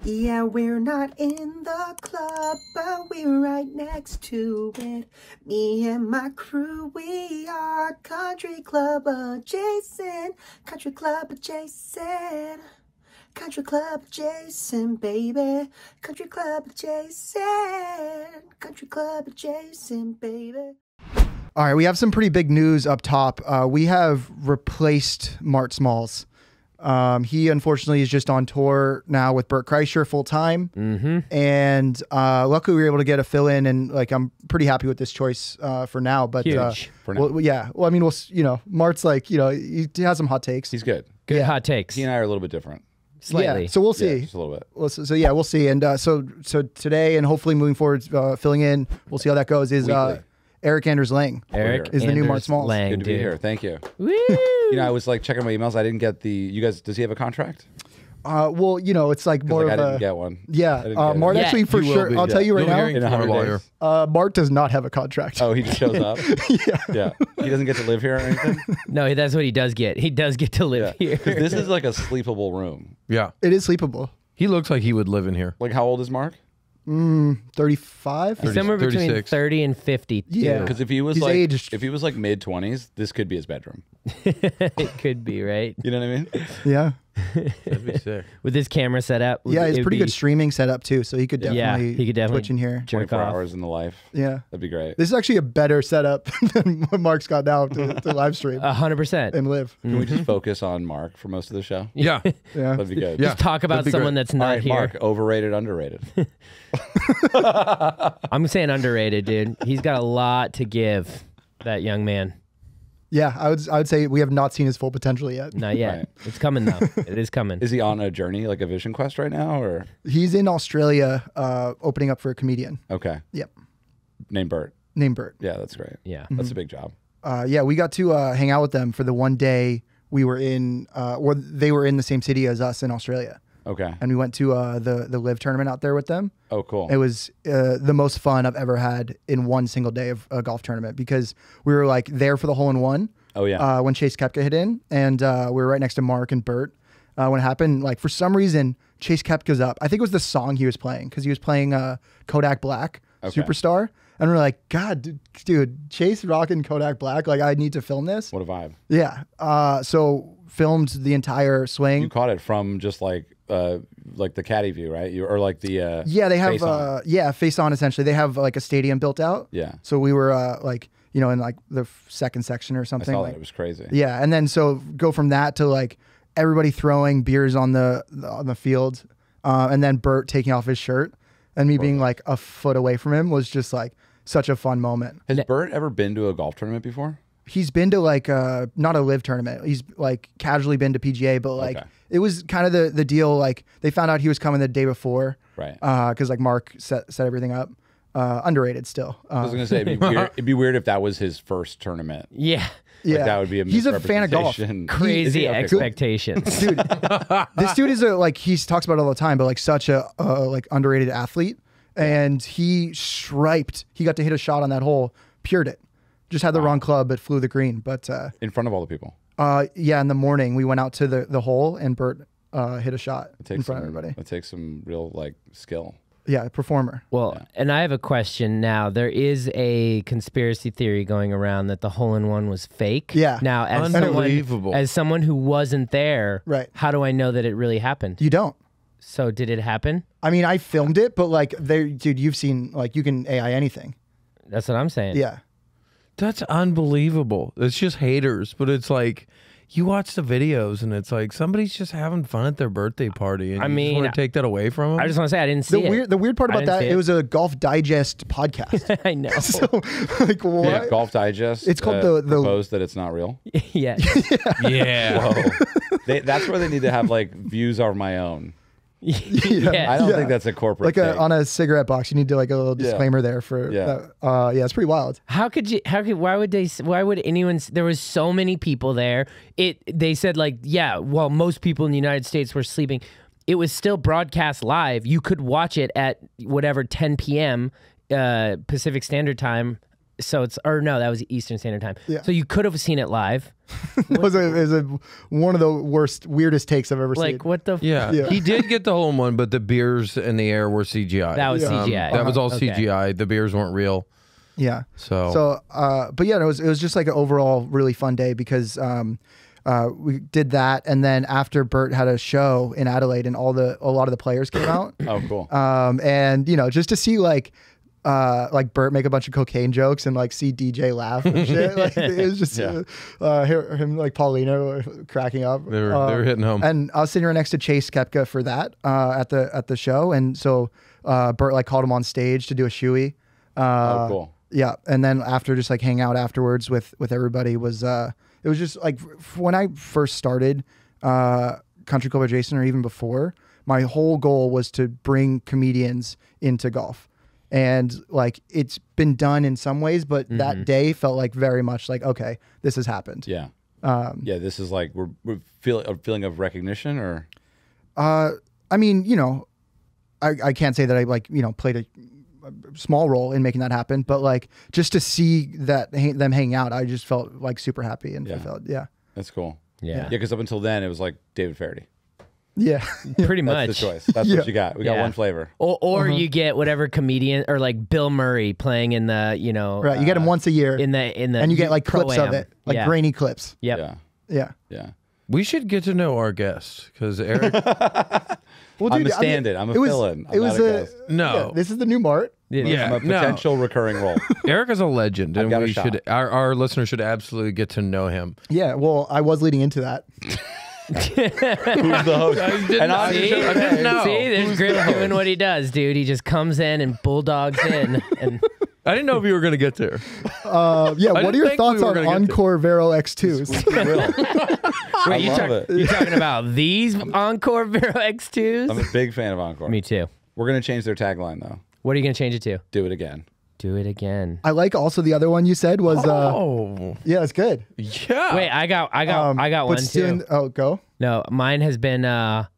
Yeah, we're not in the club, but we're right next to it. Me and my crew, we are country club adjacent. Country club adjacent. Country club adjacent, baby. Country club adjacent. Country club adjacent, baby. All right, we have some pretty big news up top. We have replaced Mart Smalls. He unfortunately is just on tour now with Bert Kreischer full time. And luckily we were able to get a fill in, and like I'm pretty happy with this choice for now. But Huge. For now. Well, yeah. Well, I mean, Mart's like, he has some hot takes. He's good. Good hot takes. He and I are a little bit different. Slightly. Yeah, so we'll see. Yeah, just a little bit. So yeah, we'll see. And so today and hopefully moving forward, filling in, we'll see how that goes. Is Erik Anders Lang. Erik is the new Mart Anders Smalls. Lang, Good to be dude. here. Thank you. Woo! I was like checking my emails. I didn't get the. You guys, does he have a contract? Well, it's like more Like, of I didn't get one. Yeah, Mart Yeah. actually for You will sure. be. I'll tell you right You'll be now. hearing from a lawyer. Mart does not have a contract. Oh, he just shows up. Yeah. Yeah. He doesn't get to live here or anything. No, that's what he does get. He does get to live Yeah. here. 'Cause this is like a sleepable room. Yeah. It is sleepable. He looks like he would live in here. Like, how old is Mark? 35. Somewhere between 36. 30 and 50. Yeah. Because if he was He's like, aged. if he was like mid-20s, this could be his bedroom. It could be, right? You know what I mean? Yeah. That'd be sick. With his camera set up. Yeah, it's it'd pretty be- good streaming setup too, so he could definitely, he could definitely twitch in here. jerk 24 off. hours in the life. Yeah. That'd be great. This is actually a better setup than what Mark's got now to live stream 100%. and live. Can we just focus on Mark for most of the show? Yeah. Yeah. That'd be good. Yeah. Just talk about that'd be someone great. that's All not right, here. Mark, overrated, underrated. I'm saying underrated, dude. He's got a lot to give, that young man. Yeah, I would say we have not seen his full potential yet. Not yet. Right. It's coming, though. It is coming. Is he on a journey, like a vision quest right now, or? He's in Australia opening up for a comedian. Okay. Yep. Named Bert. Named Bert. Yeah, that's great. Yeah. That's a big job. Yeah, we got to hang out with them for the one day we were in, or they were in the same city as us in Australia. Okay. And we went to the LIV tournament out there with them. Oh, cool. It was the most fun I've ever had in one single day of a golf tournament, because we were like there for the hole-in-one. Oh, yeah. When Chase Koepka hit in, and we were right next to Mark and Bert. When it happened, like for some reason, Chase Koepka's up. I think it was the song he was playing, because he was playing Kodak Black, Okay. Superstar. And we're like, God, dude, Chase rocking Kodak Black. Like, I need to film this. What a vibe. Yeah. So filmed the entire swing. You caught it from just like the caddy view, right? Or like the Yeah, they have face on. face on essentially. They have like a stadium built out. Yeah. So we were like, in like the second section or I something. saw like, that. It was crazy. Yeah, and then so go from that to like everybody throwing beers on the field, and then Bert taking off his shirt, and me being like a foot away from him was just like such a fun moment. Has Bert ever been to a golf tournament before? He's been to like not a LIV tournament. He's like casually been to PGA, but like Okay. it was kind of the deal. Like they found out he was coming the day before, Right. Because like Mark set everything up. Underrated still. I was gonna say it'd be weird if that was his first tournament. Yeah. Yeah, Like, that would be a he's a fan of golf. misrepresentation. Crazy Is he? Okay, cool. expectations. Dude, this dude is he talks about it all the time, but like such a like underrated athlete. And he striped. He got to hit a shot on that hole, pured it. Just had the wrong club, but flew the green. But In front of all the people. yeah, in the morning we went out to the hole and Bert hit a shot It takes in front some, of everybody. It takes some real like skill. Yeah, performer. Well, and I have a question now. There is a conspiracy theory going around that the hole-in-one was fake. Yeah. Now, Unbelievable. as someone who wasn't there, Right. how do I know that it really happened? You don't. So did it happen? I mean, I filmed it, but like, dude, you've seen like you can AI anything. That's what I'm saying. Yeah. That's unbelievable. It's just haters, but it's like you watch the videos and it's like somebody's just having fun at their birthday party, and I you mean, want to take that away from them. I just want to say I didn't see it. The weird part I about didn't that, see it it. was a Golf Digest podcast. I know. So like, what? Yeah, Golf Digest. It's called the proposed that it's not real. Yeah. yeah. Whoa. That's where they need to have like views of my own. Yeah. I don't Yeah. think that's a corporate Like thing. on a cigarette box, you need to like a little Yeah. disclaimer there for Yeah. that. Yeah, it's pretty wild. Why would anyone, there was so many people there. They said like, yeah, well, most people in the United States were sleeping. It was still broadcast live. You could watch it at whatever 10 p.m. Pacific Standard Time So it's, or no, that was Eastern Standard Time. Yeah. So you could have seen it live. It was one of the weirdest takes I've ever seen. Like what the? Yeah. Yeah. He did get the hole in one, but the beers in the air were CGI. That was CGI. That was all Okay. CGI. The beers weren't real. Yeah. So But yeah, it was just like an overall really fun day because we did that, and then after Bert had a show in Adelaide, and a lot of the players came out. Oh, cool. And just to see like Bert make a bunch of cocaine jokes and like see DJ laugh and shit. Like it was just him like Paulina were cracking up. they were hitting home. And I was sitting right next to Chase Koepka for that at the show, and so Bert like called him on stage to do a shoey. Oh, cool. Yeah, and then after just like hang out afterwards with everybody was it was just like when I first started Country Club Adjacent, or even before, my whole goal was to bring comedians into golf. And like it's been done in some ways, but that day felt like very much like, okay, this has happened. Yeah. Yeah, this is like we're a feeling of recognition, or I mean, I can't say that I like, played a small role in making that happen, but like just to see that them hang out, I just felt like super happy and fulfilled. Yeah. that's cool. Yeah. Yeah, because up until then it was like David Faraday. Yeah. Pretty much. That's the choice. That's what you got. We got one flavor. Or you get whatever comedian, or like Bill Murray playing in the, Right. You get them once a year. in the and you get like clips of Pro-Am. it, like Yeah. grainy clips. Yep. Yeah. Yeah. Yeah. we should get to know our guests because Eric. Well, I'm a stand-in. I'm a fill-in. I'm not a guest. No. This is the new Mart. Yeah, I'm a potential recurring role. Eric is a legend, and got a we shot. should our listeners should absolutely get to know him. Yeah. Well, I was leading into that. Who's the host? And I'm See, sure- didn't know. See, there's Griff doing what he does, dude. He just comes in and bulldogs in. And I didn't know if you were going to get there. Yeah. What didn't are your think thoughts we were on gonna get Encore Vero X2s? wait, you love it. you're talking about these Encore Vero X2s? I'm a big fan of Encore. Me too. We're gonna change their tagline though. What are you gonna change it to? Do it again. Do it again. I like also the other one you said was, yeah, it's good. Yeah. Wait, I got But one still too. Oh, go. No, mine has been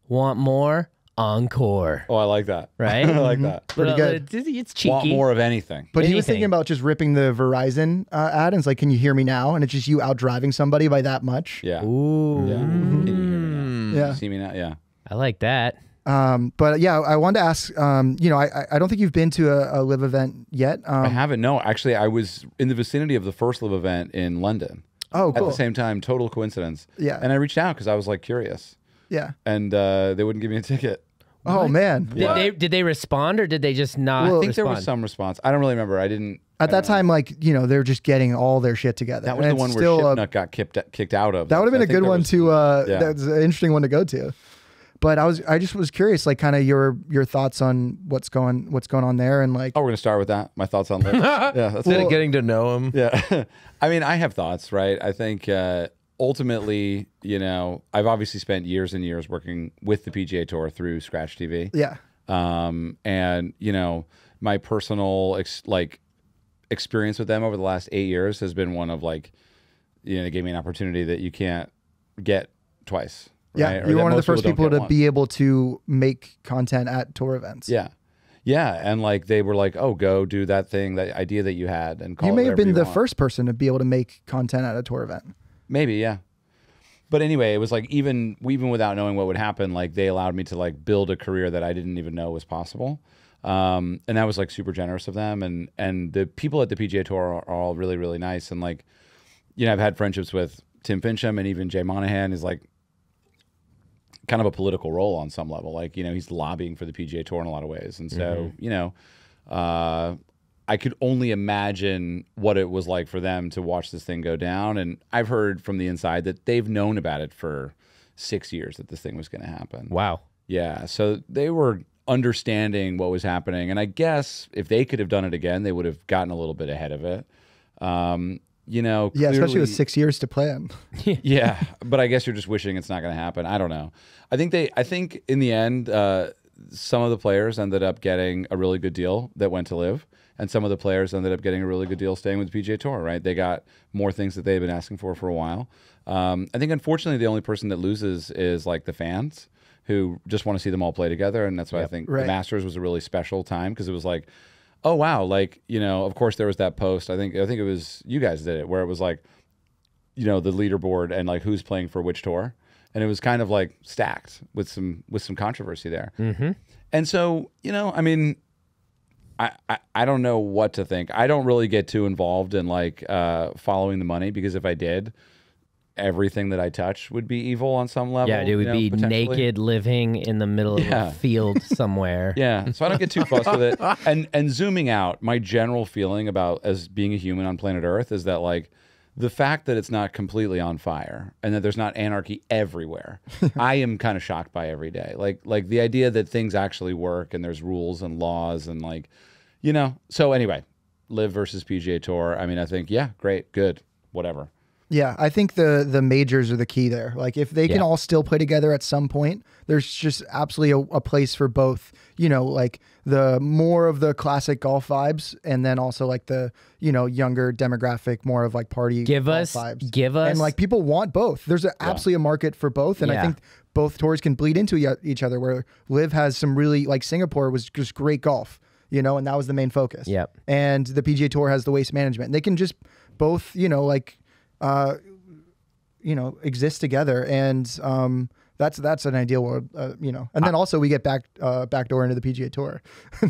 want more Encore. Oh, I like that. Right? I like that. Pretty good. It's cheeky. Want more of anything. But he was Anything. thinking about just ripping the Verizon ad, and it's like, can you hear me now? And it's just you out driving somebody by that much. Yeah. Ooh, Yeah. Can you hear me now? Yeah. You see me now? Yeah. I like that. But yeah, I wanted to ask, I don't think you've been to a live event yet. I haven't. No, actually, I was in the vicinity of the first live event in London. Oh, At cool. the same time, total coincidence. Yeah. And I reached out because I was like curious, Yeah. and they wouldn't give me a ticket. Oh, man. Yeah. Did they respond, or did they just not Well, I think there was respond? some response. I don't really remember. I didn't. At that time, like, they're just getting all their shit together. That was And the it's one where still, Shipnut got kicked out of. that would have been I a think good there one was- to, yeah. that's an interesting one to go to. But I just was curious, like, kind of your thoughts on what's going on there, and like, Oh, we're gonna start with that. My thoughts on live. Yeah, that's Instead it. of getting to know him. Yeah. I mean, I have thoughts, right? I think ultimately, I've obviously spent years and years working with the PGA Tour through Scratch TV. yeah, And, my personal experience with them over the last 8 years has been one of like, they gave me an opportunity that you can't get twice. yeah. Right? Or You're that one of the most first don't people get to once. be able to make content at tour events. Yeah. Yeah. And like, they were like, oh, go do that thing, that idea that you had, and call You it may have whatever been you the want. first person to be able to make content at a tour event. Maybe, yeah. But anyway, it was like even without knowing what would happen, like they allowed me to like build a career that I didn't even know was possible. And that was like super generous of them. And the people at the PGA Tour are all really, really nice. And like, I've had friendships with Tim Fincham, and even Jay Monahan is like kind of a political role on some level. Like, he's lobbying for the PGA Tour in a lot of ways. And so, I could only imagine what it was like for them to watch this thing go down. And I've heard from the inside that they've known about it for 6 years that this thing was going to happen. Wow. Yeah. So they were understanding what was happening. And I guess if they could have done it again, they would have gotten a little bit ahead of it. Yeah, especially clearly- with 6 years to plan. yeah, but I guess you're just wishing it's not going to happen. I don't know. I think in the end, some of the players ended up getting a really good deal that went to live, and some of the players ended up getting a really good deal staying with the PGA Tour. Right? They got more things that they've been asking for a while. I think unfortunately the only person that loses is like the fans who just want to see them all play together, and that's why I think Right. the Masters was a really special time because it was like oh wow, like, you know, of course there was that post. I think it was you guys did it, where it was like, you know, the leaderboard and like who's playing for which tour, and it was kind of like stacked with some controversy there. And so, you know, I mean, I don't know what to think. I don't really get too involved in like following the money, because if I did, everything that I touch would be evil on some level. Yeah, dude, we'd be potentially naked living in the middle of a field somewhere. Yeah, so I don't get too fussed with it. And zooming out, my general feeling about as being a human on planet Earth is that like the fact that it's not completely on fire and that there's not anarchy everywhere, I am kind of shocked by every day. Like the idea that things actually work and there's rules and laws and like, you know. So anyway, LIV versus PGA Tour. I mean, I think, yeah, great, good, whatever. Yeah, I think the majors are the key there. Like if they can all still play together at some point, there's just absolutely a place for both, you know, like the more of the classic golf vibes and then also like the, you know, younger demographic, more of like party golf vibes. And like people want both. There's absolutely a market for both. And I think both tours can bleed into each other, where LIV has some really, like Singapore was just great golf, you know, and that was the main focus. Yep. And the PGA Tour has the waste management. And they can just both, you know, like, you know, exist together, and that's an ideal world, you know. And then also we get backdoor into the PGA Tour.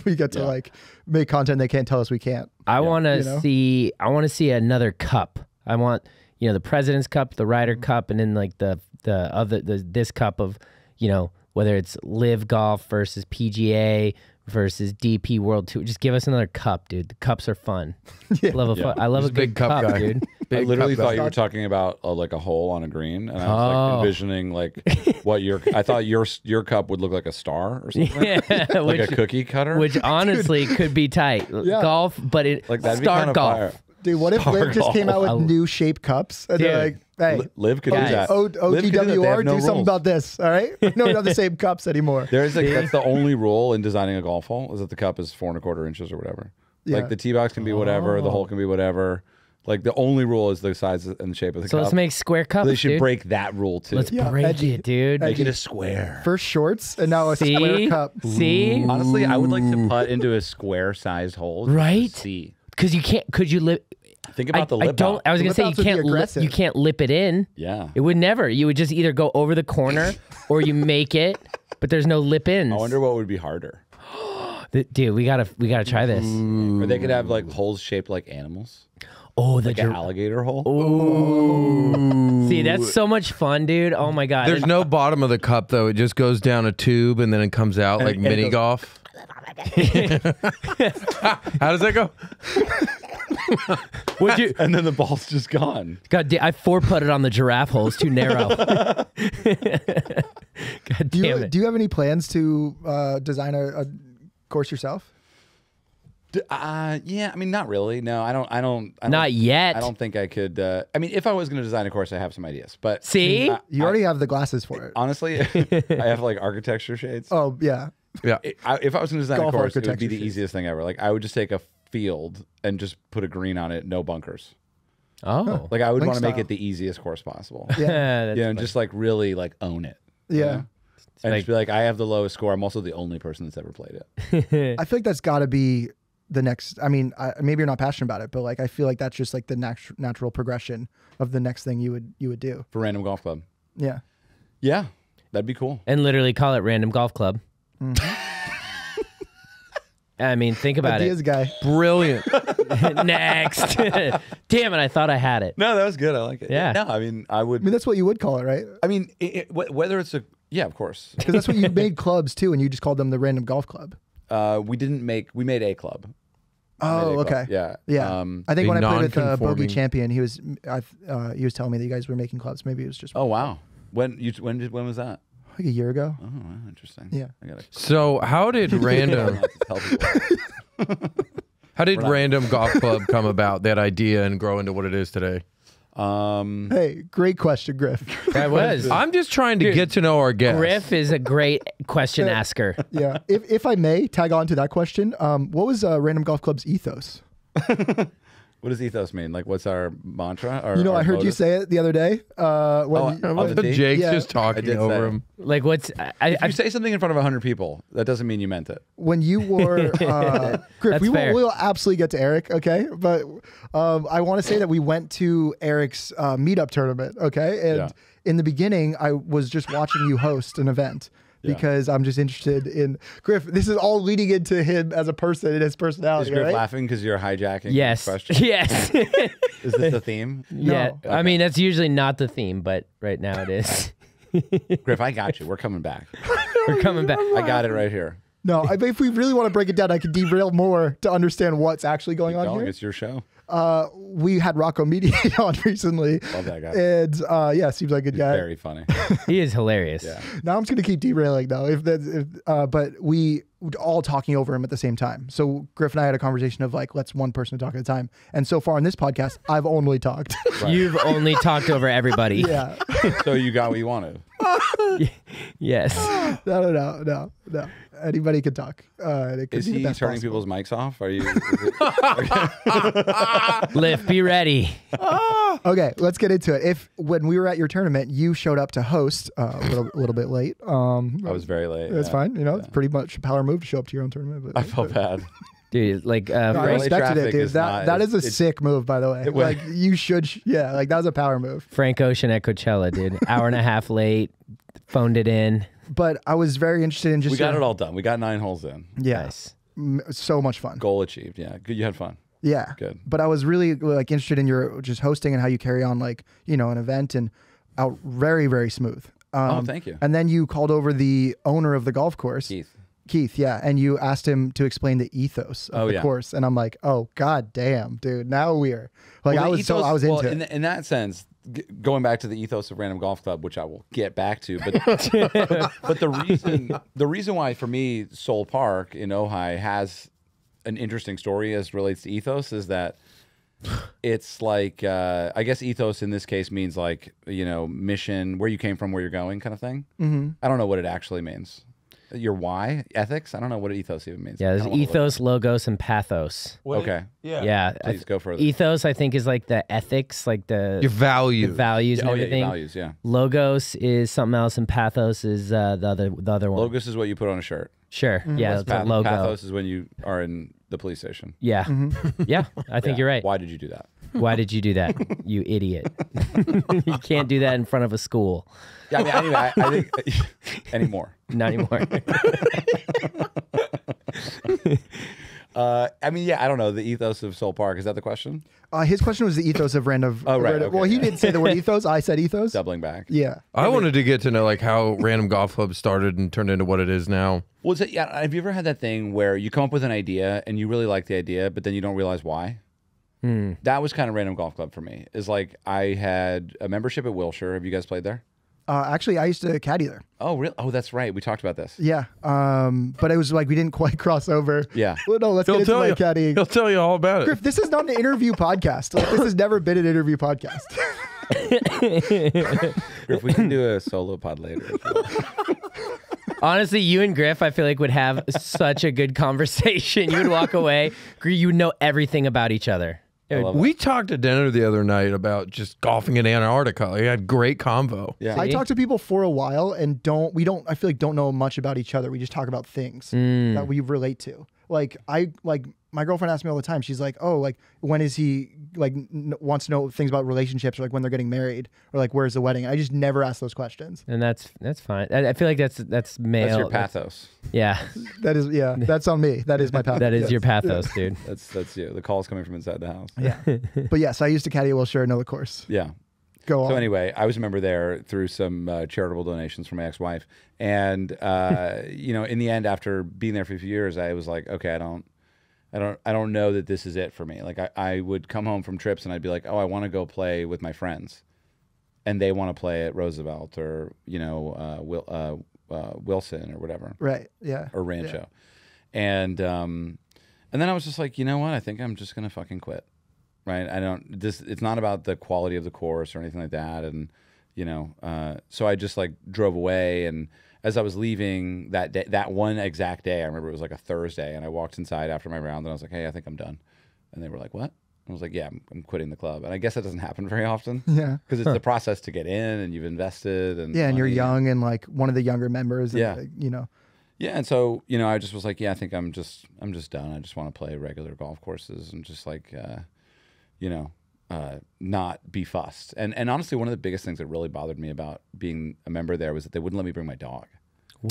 We get to like make content they can't tell us we can't. I want to see another cup. I want, you know, the President's Cup, the Ryder Cup, and then like this cup of, you know, whether it's LIV Golf versus PGA versus DP World Tour. Just give us another cup, dude. The cups are fun. I love a good cup, guy. Dude. I literally thought you were talking about like a hole on a green, and I was like envisioning like what I thought your cup would look like a star or something. Yeah, like a cookie cutter, which honestly could be tight. Golf, but like that'd star be kind of golf. Fire. Dude, what if LIV just came out with new shape cups? And they're like, hey, LIV could do that. OTWR, do something about this, all right? We don't have the same cups anymore. There's like, that's the only rule in designing a golf hole, is that the cup is 4¼ inches or whatever. Like the tee box can be whatever, the hole can be whatever. Like the only rule is the size and shape of the cup. So let's make square cups. They should break that rule too. Let's break it, dude. Make it a square. First shorts and now a square cup. See? Honestly, I would like to putt into a square-sized hole. Right? See. Because you can't. Could you lip? Think about the lip out. I was gonna say you can't lip it in. Yeah. It would never. You would just either go over the corner or you make it, but there's no lip ins. I wonder what would be harder. Dude, we gotta try this. Or they could have like holes shaped like animals. Oh, like an alligator hole. Oh, see, that's so much fun, dude. Oh my god. There's no bottom of the cup though. It just goes down a tube and then it comes out like mini golf. How does that go? Would you? And then the ball's just gone. God damn! I 4-putted on the giraffe hole. It's too narrow. God damn it! Do you have any plans to design a course yourself? Yeah, I mean, not really. No, I don't. Not yet. I don't think I could. I mean, if I was going to design a course, I have some ideas. But see, you already have the glasses for it. Honestly, I have like architecture shades. Oh yeah, yeah. If I was going to design Golf a course, it would be the shades. easiest thing ever. Like I would just take a field and just put a green on it, no bunkers. Oh, like I would Link want to make style. it the easiest course possible. Yeah, Yeah, and just like really like own it. yeah. You know? And just be like, I have the lowest score. I'm also the only person that's ever played it. I feel like that's got to be the next. I mean, maybe you're not passionate about it, but like I feel like that's just like the natural progression of the next thing you would do For Random Golf Club. Yeah. Yeah, that'd be cool. and literally call it Random Golf Club. I mean, think about Ideas it. guy. Brilliant. Next. Damn it! I thought I had it. No, that was good. I like it. Yeah. No, I mean, I would. I mean, that's what you would call it, right? I mean, whether it's yeah, of course. Because that's what you made clubs too, and you just called them the Random Golf Club. We made a club. Oh, okay. Yeah. Yeah. I think A when I played with Bogey non-conforming- Champion, he was telling me that you guys were making clubs. Maybe it was just Oh wow. When was that? like a year ago. Oh, wow, interesting. Yeah. I gotta So how did random tell people. Random Golf Club come about? That idea and grow into what it is today. Hey, great question, Griff. That was. I'm just trying to get to know our guests. Griff is a great question asker. Yeah. If I may tag on to that question, what was Random Golf Club's ethos? What does ethos mean? Like, what's our mantra? Our, You know, our I heard you motive? say it the other day. When on the tee? Jake's Yeah. just I talking did over say him. Like what's If you say something in front of 100 people, that doesn't mean you meant it. when you wore Griff, That's we fair. will absolutely get to Erik, okay? But I want to say that we went to Erik's meetup tournament, okay? And Yeah. in the beginning, I was just watching you host an event Yeah. because I'm just interested in Griff. This is all leading into him as a person and his Is personality, Griff right? laughing because you're hijacking yes, the question? yes, Is this the theme? yeah. No. I mean, that's usually not the theme, but right now it is. Griff, I got you. We're coming back. We're coming back. I got it right here. No, if we really want to break it down, I could derail more to understand what's actually going on Going, here. it's your show. We had Rocco Mediate on recently. Love that guy. And yeah, seems like a good guy. Very funny. He is hilarious. Yeah. Now I'm just gonna keep derailing though. But we all talking over him at the same time. So Griff and I had a conversation of like, let's one person talk at a time. And so far on this podcast, I've only talked. You've only talked over everybody. Yeah. So you got what you wanted. Yes. No. Anybody can talk. And it could Is be the he best turning possible. people's mics off? Are you? Lift, be ready. Okay, let's get into it. If when we were at your tournament, you showed up to host a little bit late. I was very late. That's yeah. fine. You know, it's pretty much a power move to show up to your own tournament. But I felt bad. Dude, like, I Right. respected Traffic it, dude. is That not- is a it's- sick move, by the way. It was- Like you should, yeah. Like that was a power move. Frank Ocean at Coachella, dude. Hour and a half late, phoned it in. But I was very interested in just. We got it all done. We got 9 holes in. Yeah, Nice. so much fun. Goal achieved. Yeah. Good. You had fun. Yeah, Good. But I was really like interested in your just hosting and how you carry on like an event and out very very smooth. Oh, thank you. And then you called over the owner of the golf course, Keith, yeah, and you asked him to explain the ethos of the course, and I'm like, oh god damn, dude, now we're like, Well, I the was ethos- into well, it. in that sense, going back to the ethos of Random Golf Club, which I will get back to, but but the reason why for me Soul Park in Ojai has an interesting story as relates to ethos is that it's like I guess ethos in this case means like mission, where you came from, where you're going, kind of thing. Mm-hmm. I don't know what it actually means. Your why, ethics. I don't know what ethos even means. Yeah, I there's don't wanna look ethos, logos, and pathos. Okay. Yeah. Yeah. Please go further. Ethos, I think, is like the ethics, like the Your value. values and Oh yeah, everything. your values. Yeah. Logos is something else, and pathos is the other one. Logos is what you put on a shirt. Sure. Yeah, that's a logo. Pathos is when you are in the police station. Yeah. Yeah, I think Yeah. you're right. Why did you do that? Why did you do that, you idiot? You can't do that in front of a school. Yeah, I mean, anyway, I think anymore. Not anymore. I mean, yeah, I don't know. The ethos of Soul Park, is that the question? His question was the ethos of random. Oh, right, Well, okay, he yeah. didn't say the word ethos. I said ethos. Doubling back. Yeah. I wanted to get to know like how Random Golf Club started and turned into what it is now. Well, yeah, have you ever had that thing where you come up with an idea and you really like the idea, but then you don't realize why? That was kind of Random Golf Club for me. Is like I had a membership at Wilshire. Have you guys played there? Actually, I used to caddy there. Oh, really? Oh, that's right. We talked about this. Yeah. But it was like we didn't quite cross over. Yeah. Well, no, let's get He'll into tell my you. caddying. He'll tell you all about it. Griff, this is not an interview podcast. Like, this has never been an interview podcast. If we can do a solo pod later. if you want. Honestly, you and Griff, I feel like would have such a good conversation. You would walk away, you would know everyting about each other. I love We talked at dinner the other night about just golfing in Antarctica. We had great convo. Yeah. I talk to people for a while and I feel like don't know much about each other. We just talk about things that we relate to. Like my girlfriend asks me all the time. She's like, "Oh, like when is he like wants to know things about relationships or like when they're getting married or like where's the wedding?" I just never ask those questions. And that's fine. I feel like that's male. That's your pathos. Yeah, That's on me. That is my path. that is Yes. your pathos, dude. That's you. The call's coming from inside the house. Yeah. But yes, I used to caddy at Wilshire, know the course. Yeah. Go on. So anyway, I was a member there through some charitable donations from my ex-wife, and in the end, after being there for a few years, I was like, okay, I don't know that this is it for me. Like I would come home from trips and I'd be like, oh, I want to go play with my friends, and they want to play at Roosevelt or Wilson or whatever, Right. Yeah. or Rancho, and then I was just like, you know what? I think I'm just gonna fucking quit. Right. It's not about the quality of the course or anything like that. And, so I just like drove away. And as I was leaving that day, that one exact day, I remember it was like a Thursday, and I walked inside after my round and I was like, hey, I think I'm done. And they were like, what? I was like, yeah, I'm quitting the club. And I guess that doesn't happen very often. Yeah. Because it's the process to get in, and you've invested, and Yeah, and you're money. young and like one of the younger members. And, Yeah. you know. Yeah, and so I just was like, yeah, I think I'm just done. I just want to play regular golf courses and just like, not be fussed. And honestly, one of the biggest things that really bothered me about being a member there was that they wouldn't let me bring my dog.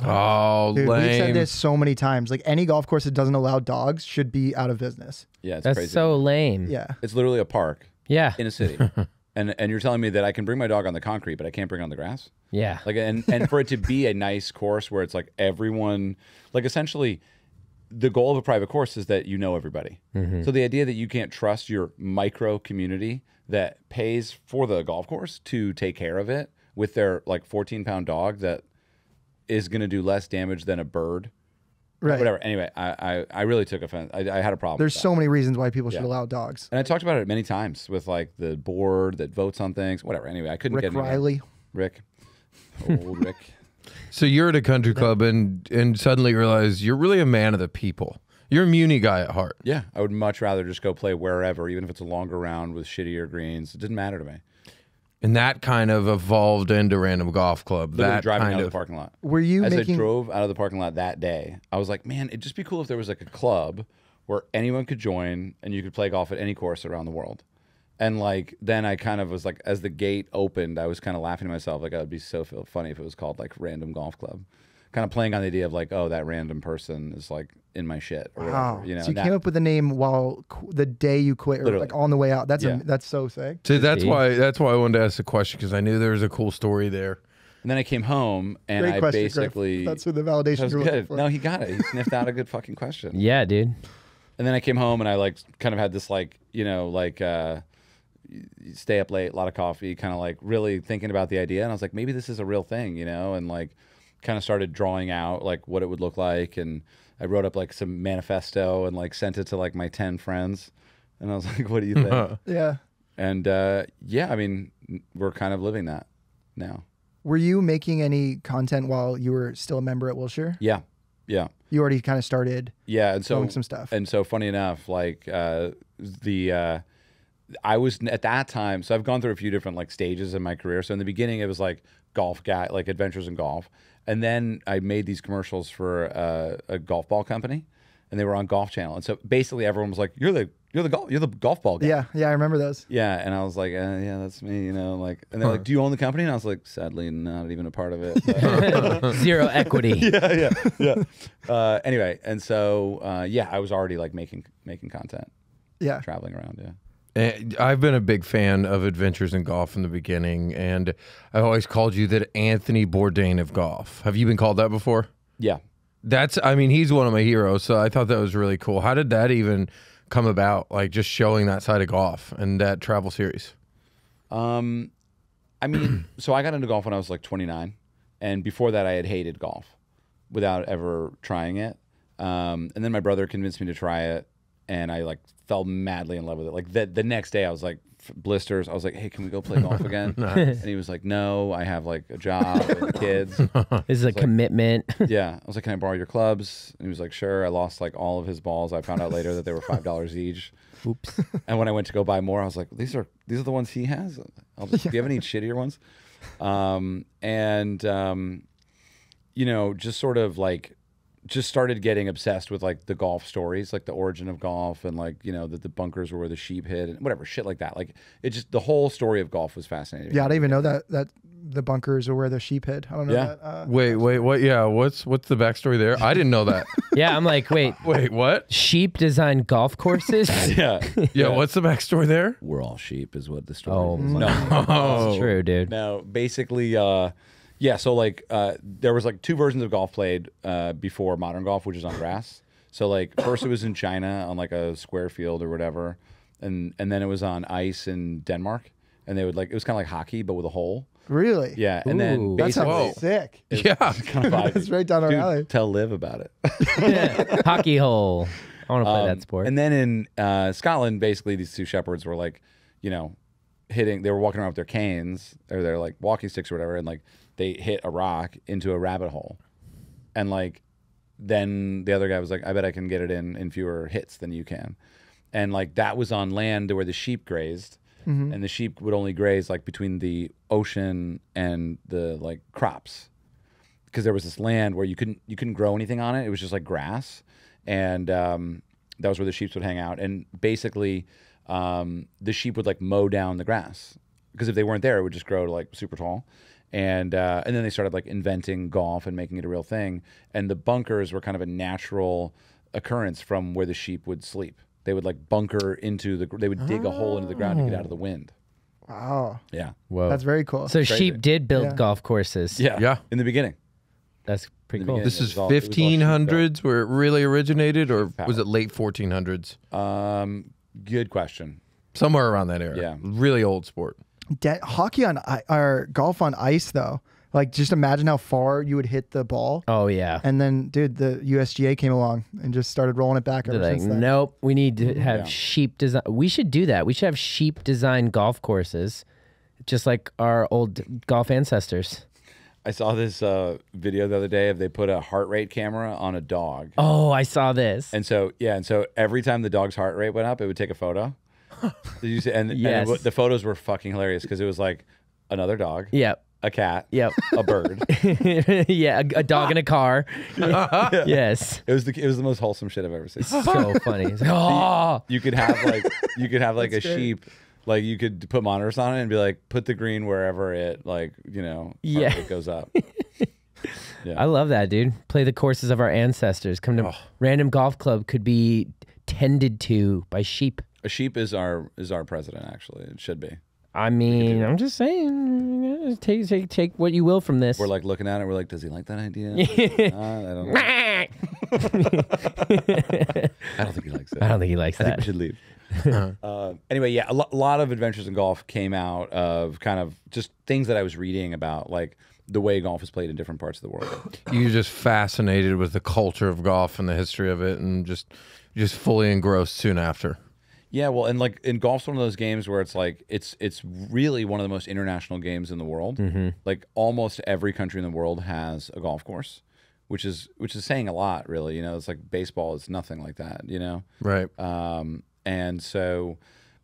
Oh, Dude, lame. we've said this so many times. Like any golf course that doesn't allow dogs should be out of business. Yeah, it's That's crazy. so lame. Yeah. It's literally a park Yeah. in a city, and you're telling me that I can bring my dog on the concrete, but I can't bring it on the grass. Yeah. Like, and for it to be a nice course where it's like everyone, like essentially, the goal of a private course is that you know everybody. So the idea that you can't trust your micro community that pays for the golf course to take care of it with their like 14-pound dog that is going to do less damage than a bird. Right. Whatever. Anyway, I really took offense. I had a problem. There's with that. so many reasons why people should Yeah. allow dogs. And I talked about it many times with like the board that votes on things. Whatever. Anyway, I couldn't Rick get anywhere. Riley. Rick. Old Rick. So you're at a country club and suddenly realize you're really a man of the people. You're a Muni guy at heart. Yeah, I would much rather just go play wherever, even if it's a longer round with shittier greens. It didn't matter to me. And that kind of evolved into Random Golf Club. Literally That driving kind out of of the parking lot. Were you As making I drove out of the parking lot that day, I was like, man, it'd just be cool if there was like a club where anyone could join and you could play golf at any course around the world. And like, then I kind of was like, as the gate opened, I was kind of laughing to myself, like, it would be so funny if it was called like Random Golf Club. Kind of playing on the idea of like, oh, that random person is like in my shit or wow. whatever. You know, So you that- came up with the name while the day you quit, or Literally. like on the way out. That's Yeah. that's so sick. See, that's Deep. why I wanted to ask the question, because I knew there was a cool story there. And then I came home and Great I question, basically Griff. That's what the that validation was you're looking good. for. No, he got it. He sniffed out a good fucking question. Yeah, dude. And then I came home and I like kind of had this like, stay up late, a lot of coffee, kind of like really thinking about the idea. And I was like, maybe this is a real thing, and like kind of started drawing out like what it would look like. And I wrote up like some manifesto and like sent it to like my 10 friends. And I was like, what do you think? Yeah. And yeah, I mean, we're kind of living that now. Were you making any content while you were still a member at Wilshire? Yeah. Yeah. You already kind of started Yeah. And so filming some stuff. And so funny enough, like I was at that time, so I've gone through a few different like stages in my career. So in the beginning, it was like golf guy, like adventures in golf. And then I made these commercials for a golf ball company, and they were on Golf Channel. And so basically everyone was like, you're the golf ball guy. Yeah, I remember those. Yeah, and I was like, yeah, that's me, like, and they're like, do you own the company? And I was like, sadly, not even a part of it. But- Zero equity. yeah. Anyway, and so yeah, I was already like making content, Yeah. traveling around. Yeah. I've been a big fan of Adventures in Golf in the beginning, and I always called you the Anthony Bourdain of golf. Have you been called that before? Yeah. He's one of my heroes, so I thought that was really cool. How did that even come about, like just showing that side of golf and that travel series? I mean, so I got into golf when I was like 29, and before that I had hated golf without ever trying it. And then my brother convinced me to try it, and I like fell madly in love with it. Like the next day I was like blisters. I was like, hey, can we go play golf again? And he was like, no, I have like a job and kids. This is a commitment. Yeah. I was like, can I borrow your clubs? And he was like, sure. I lost like all of his balls. I found out later that they were $5 each. Oops. And when I went to go buy more, I was like, these are the ones he has. Do you have any shittier ones? Just sort of like, just started getting obsessed with like the golf stories, like the origin of golf, and like, that the bunkers were where the sheep hid and whatever shit like that. Like it just, the whole story of golf was fascinating. Yeah, I didn't even know that the bunkers are where the sheep hid. I don't know Yeah. that. Wait, what? Yeah, what's the backstory there? I didn't know that. Yeah, I'm like, wait, Wait, what? sheep design golf courses? Yeah. Yeah, what's the backstory there? We're all sheep is what the story Oh, is. my No. That's true, dude. No, basically, yeah. So like, there was like two versions of golf played before modern golf, which is on grass. So like, first it was in China on like a square field or whatever, and then it was on ice in Denmark, and they would like, it was kind of like hockey but with a hole. Really? Yeah, and then Ooh. That basically, sounds sick. Yeah. kind of vibey. That's right down our Dude, alley. tell Liv about it. Hockey hole. I want to play that sport. And then in Scotland, basically these two shepherds were like, hitting. They were walking around with their canes or their like walking sticks or whatever, and like they hit a rock into a rabbit hole, and like then the other guy was like, I bet I can get it in fewer hits than you can. and like that was on land where the sheep grazed, and the sheep would only graze like between the ocean and the like crops, because there was this land where you couldn't grow anything on it. It was just like grass, and that was where the sheep would hang out. And basically, the sheep would like mow down the grass, because if they weren't there, it would just grow to like super tall. And then they started like inventing golf and making it a real thing. And the bunkers were kind of a natural occurrence from where the sheep would sleep. They would like bunker into they would dig a hole into the ground to get out of the wind. Wow. Yeah. Whoa. That's very cool. So sheep did build Yeah. golf courses. Yeah. Yeah. In the beginning. That's pretty In the cool. beginning. This It is was all- it was all sheep 1500s where it really originated, or was it late 1400s? Good question. Somewhere around that era. Yeah. Really old sport. Hockey on or golf on ice though. Like just imagine how far you would hit the ball. Oh yeah. And then, dude, the USGA came along and just started rolling it back They're ever like, since then. nope, we need to have Yeah. sheep design. We should do that. We should have sheep design golf courses, just like our old golf ancestors. I saw this video the other day of they put a heart rate camera on a dog. Oh, I saw this. And so every time the dog's heart rate went up, it would take a photo. Did you see? And Yes. the photos were fucking hilarious, because it was like another dog, Yep. a cat, Yep. a bird. Yeah, a dog in a car. Yes. It was the most wholesome shit I've ever seen. So funny. It's like, oh. You could have like a sheep, like you could put monitors on it and be like, put the green wherever it heart Yeah. rate goes up. I love that, dude. Play the courses of our ancestors. Come to random golf club could be tended to by sheep. A sheep is our president, actually. It should be. I mean, I'm just saying, take what you will from this. We're like looking at it. We're like, does he like that idea? I don't know. I don't think he likes it. I don't think he likes I think that. we should leave. Anyway, yeah, a lot of adventures in golf came out of kind of just things that I was reading about, like the way golf is played in different parts of the world. You're just fascinated with the culture of golf and the history of it, and just fully engrossed soon after. Yeah, well, and like in golf's one of those games where it's like it's really one of the most international games in the world. Like almost every country in the world has a golf course, which is saying a lot, really. You know, it's like baseball is nothing like that. You know, Right. and so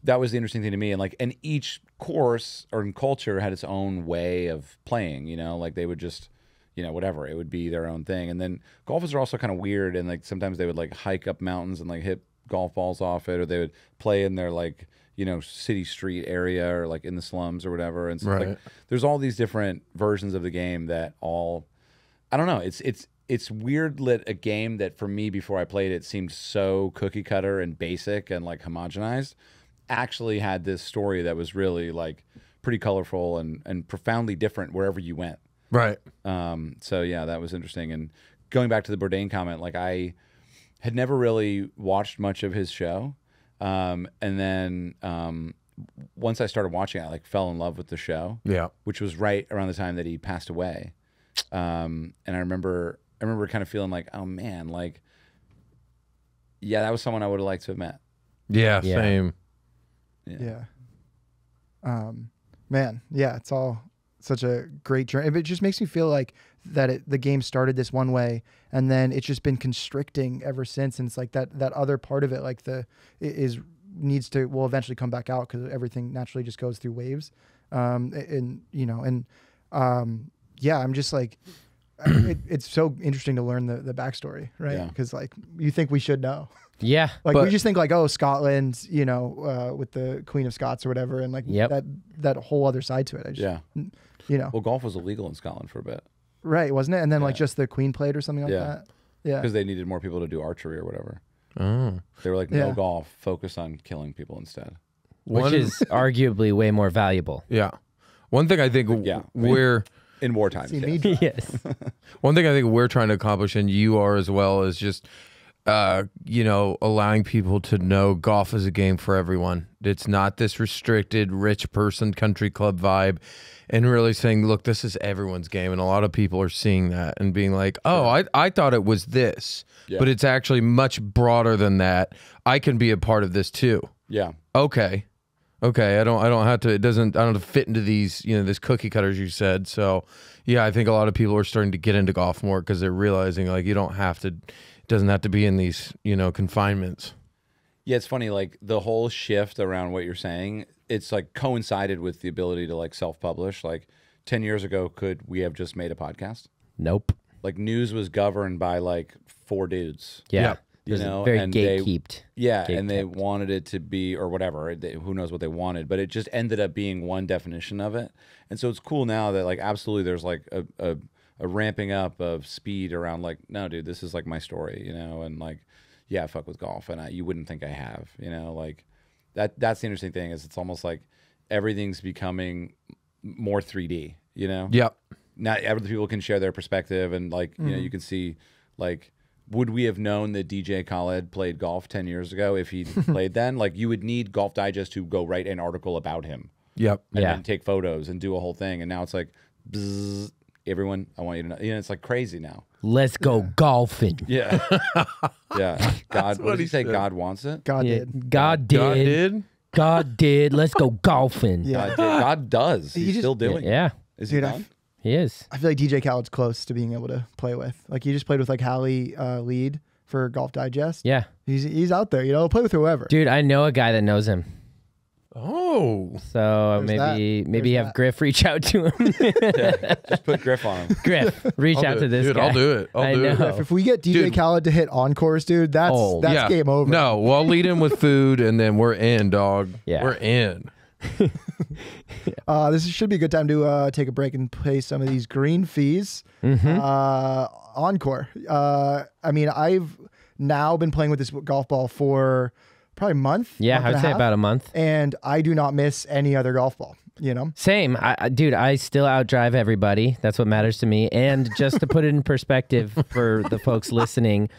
that was the interesting thing to me. And each course or culture had its own way of playing. You know, like they would just, whatever, it would be their own thing. And then golfers are also kind of weird, and like sometimes they would like hike up mountains and like hit golf balls off it, or they would play in their like city street area, or like in the slums or whatever. And so like there's all these different versions of the game that all, I don't know, it's weird lit a game that for me before I played it seemed so cookie cutter and basic and like homogenized, actually had this story that was really like pretty colorful and profoundly different wherever you went. Right. So yeah, that was interesting. And going back to the Bourdain comment, like I had never really watched much of his show. And then once I started watching it, I like fell in love with the show. Yeah. Which was right around the time that he passed away. And I remember kind of feeling like, oh man, like, yeah, that was someone I would have liked to have met. Yeah. Yeah. Same. Yeah. Man, yeah, it's all such a great journey. It just makes me feel like that the game started this one way, and then it's just been constricting ever since. And it's like that other part of it, like will eventually come back out, because everything naturally just goes through waves. Yeah, I'm just like, it's so interesting to learn the backstory, right? Yeah. Because like you think we should know. Yeah. Like But- we just think like, oh, Scotland, with the Queen of Scots or whatever, and like Yep. that whole other side to it. I just, Yeah. Well, golf was illegal in Scotland for a bit right, wasn't it? And then like Yeah. just the Queen played or something like Yeah. that. Yeah, because they needed more people to do archery or whatever. Oh. They were like, no Yeah. golf, focus on killing people instead. Which is arguably way more valuable. Yeah. One thing I think Yeah. we're In wartime. See, yes. me- Yes. one thing I think we're trying to accomplish, and you are as well, is just allowing people to know golf is a game for everyone. It's not this restricted rich person country club vibe, and really saying, look, this is everyone's game. And a lot of people are seeing that and being like, oh, I thought it was this, Yeah. but it's actually much broader than that. I can be a part of this too. Yeah. Okay. I don't have to, I don't have to fit into these, this cookie cutters you said. So yeah, I think a lot of people are starting to get into golf more because they're realizing like it doesn't have to be in these, confinements. Yeah, it's funny. Like the whole shift around what you're saying, it's like coincided with the ability to like self-publish. Like 10 years ago, could we have just made a podcast? Nope. Like news was governed by like 4 dudes. Yeah. You It was know, very and gatekept. Yeah, Gate and they kept. wanted it to be, or whatever. Who knows what they wanted, but it just ended up being one definition of it. And so it's cool now that like absolutely there's like a ramping up of speed around like, no, dude, this is like my story, you know, and like, yeah, I fuck with golf, and you wouldn't think I have, you know, like that's the interesting thing is it's almost like everything's becoming more 3D, you know. Yep. Now other people can share their perspective, and like you know, you can see like. Would we have known that DJ Khaled played golf 10 years ago if he played then? Like, you would need Golf Digest to go write an article about him. Yep. And Yeah. then take photos and do a whole thing. And now it's like, bzzz, everyone, I want you to know. You know, it's like crazy now. Let's go golfing. Yeah. Yeah. God, what what did he he say? said. God wants it? God Yeah. did. God did. God did. God did. Let's go golfing. Yeah. God, did. God does. He's just- still doing it. Yeah. Is he Dude, done? He is. I feel like DJ Khaled's close to being able to play with. Like he just played with like Hallie Lead for Golf Digest. Yeah. He's out there. You know, play with whoever. Dude, I know a guy that knows him. Oh. So There's maybe have that. Griff reach out to him. Yeah. Just put Griff on him. Griff, reach I'll out do to it. this Dude, guy. I'll do it. I I'll do it. know. If we get DJ Dude. Khaled to hit encores, dude, that's Oh. Yeah. game over. No, well, I'll lead in with food, and then we're in, dog. Yeah. We're in. This should be a good time to take a break and play some of these green fees. Encore. I mean, I've now been playing with this golf ball for probably a month. Yeah, month I and would a say half, about a month. and I do not miss any other golf ball. You know, Same. Dude, I still outdrive everybody. That's what matters to me. And just to put it in perspective for the folks listening,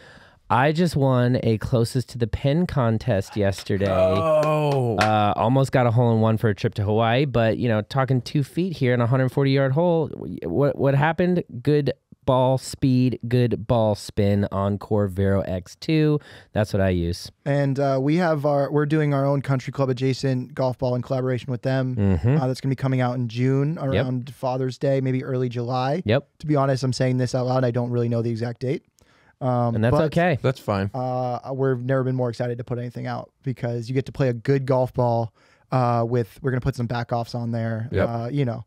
I just won a closest to the pin contest yesterday. Oh. Almost got a hole-in-one for a trip to Hawaii, but, you know, talking 2 feet here in a 140-yard hole, what happened? Good ball speed, good ball spin, Encore Vero X2. That's what I use. and we're doing our own country club adjacent golf ball in collaboration with them. Mm-hmm. That's going to be coming out in June around Father's Day, maybe early July. Yep. To be honest, I'm saying this out loud. I don't really know the exact date. And that's but, okay. That's fine. We've never been more excited to put anything out because you get to play a good golf ball we're going to put some back offs on there. Yep. You know,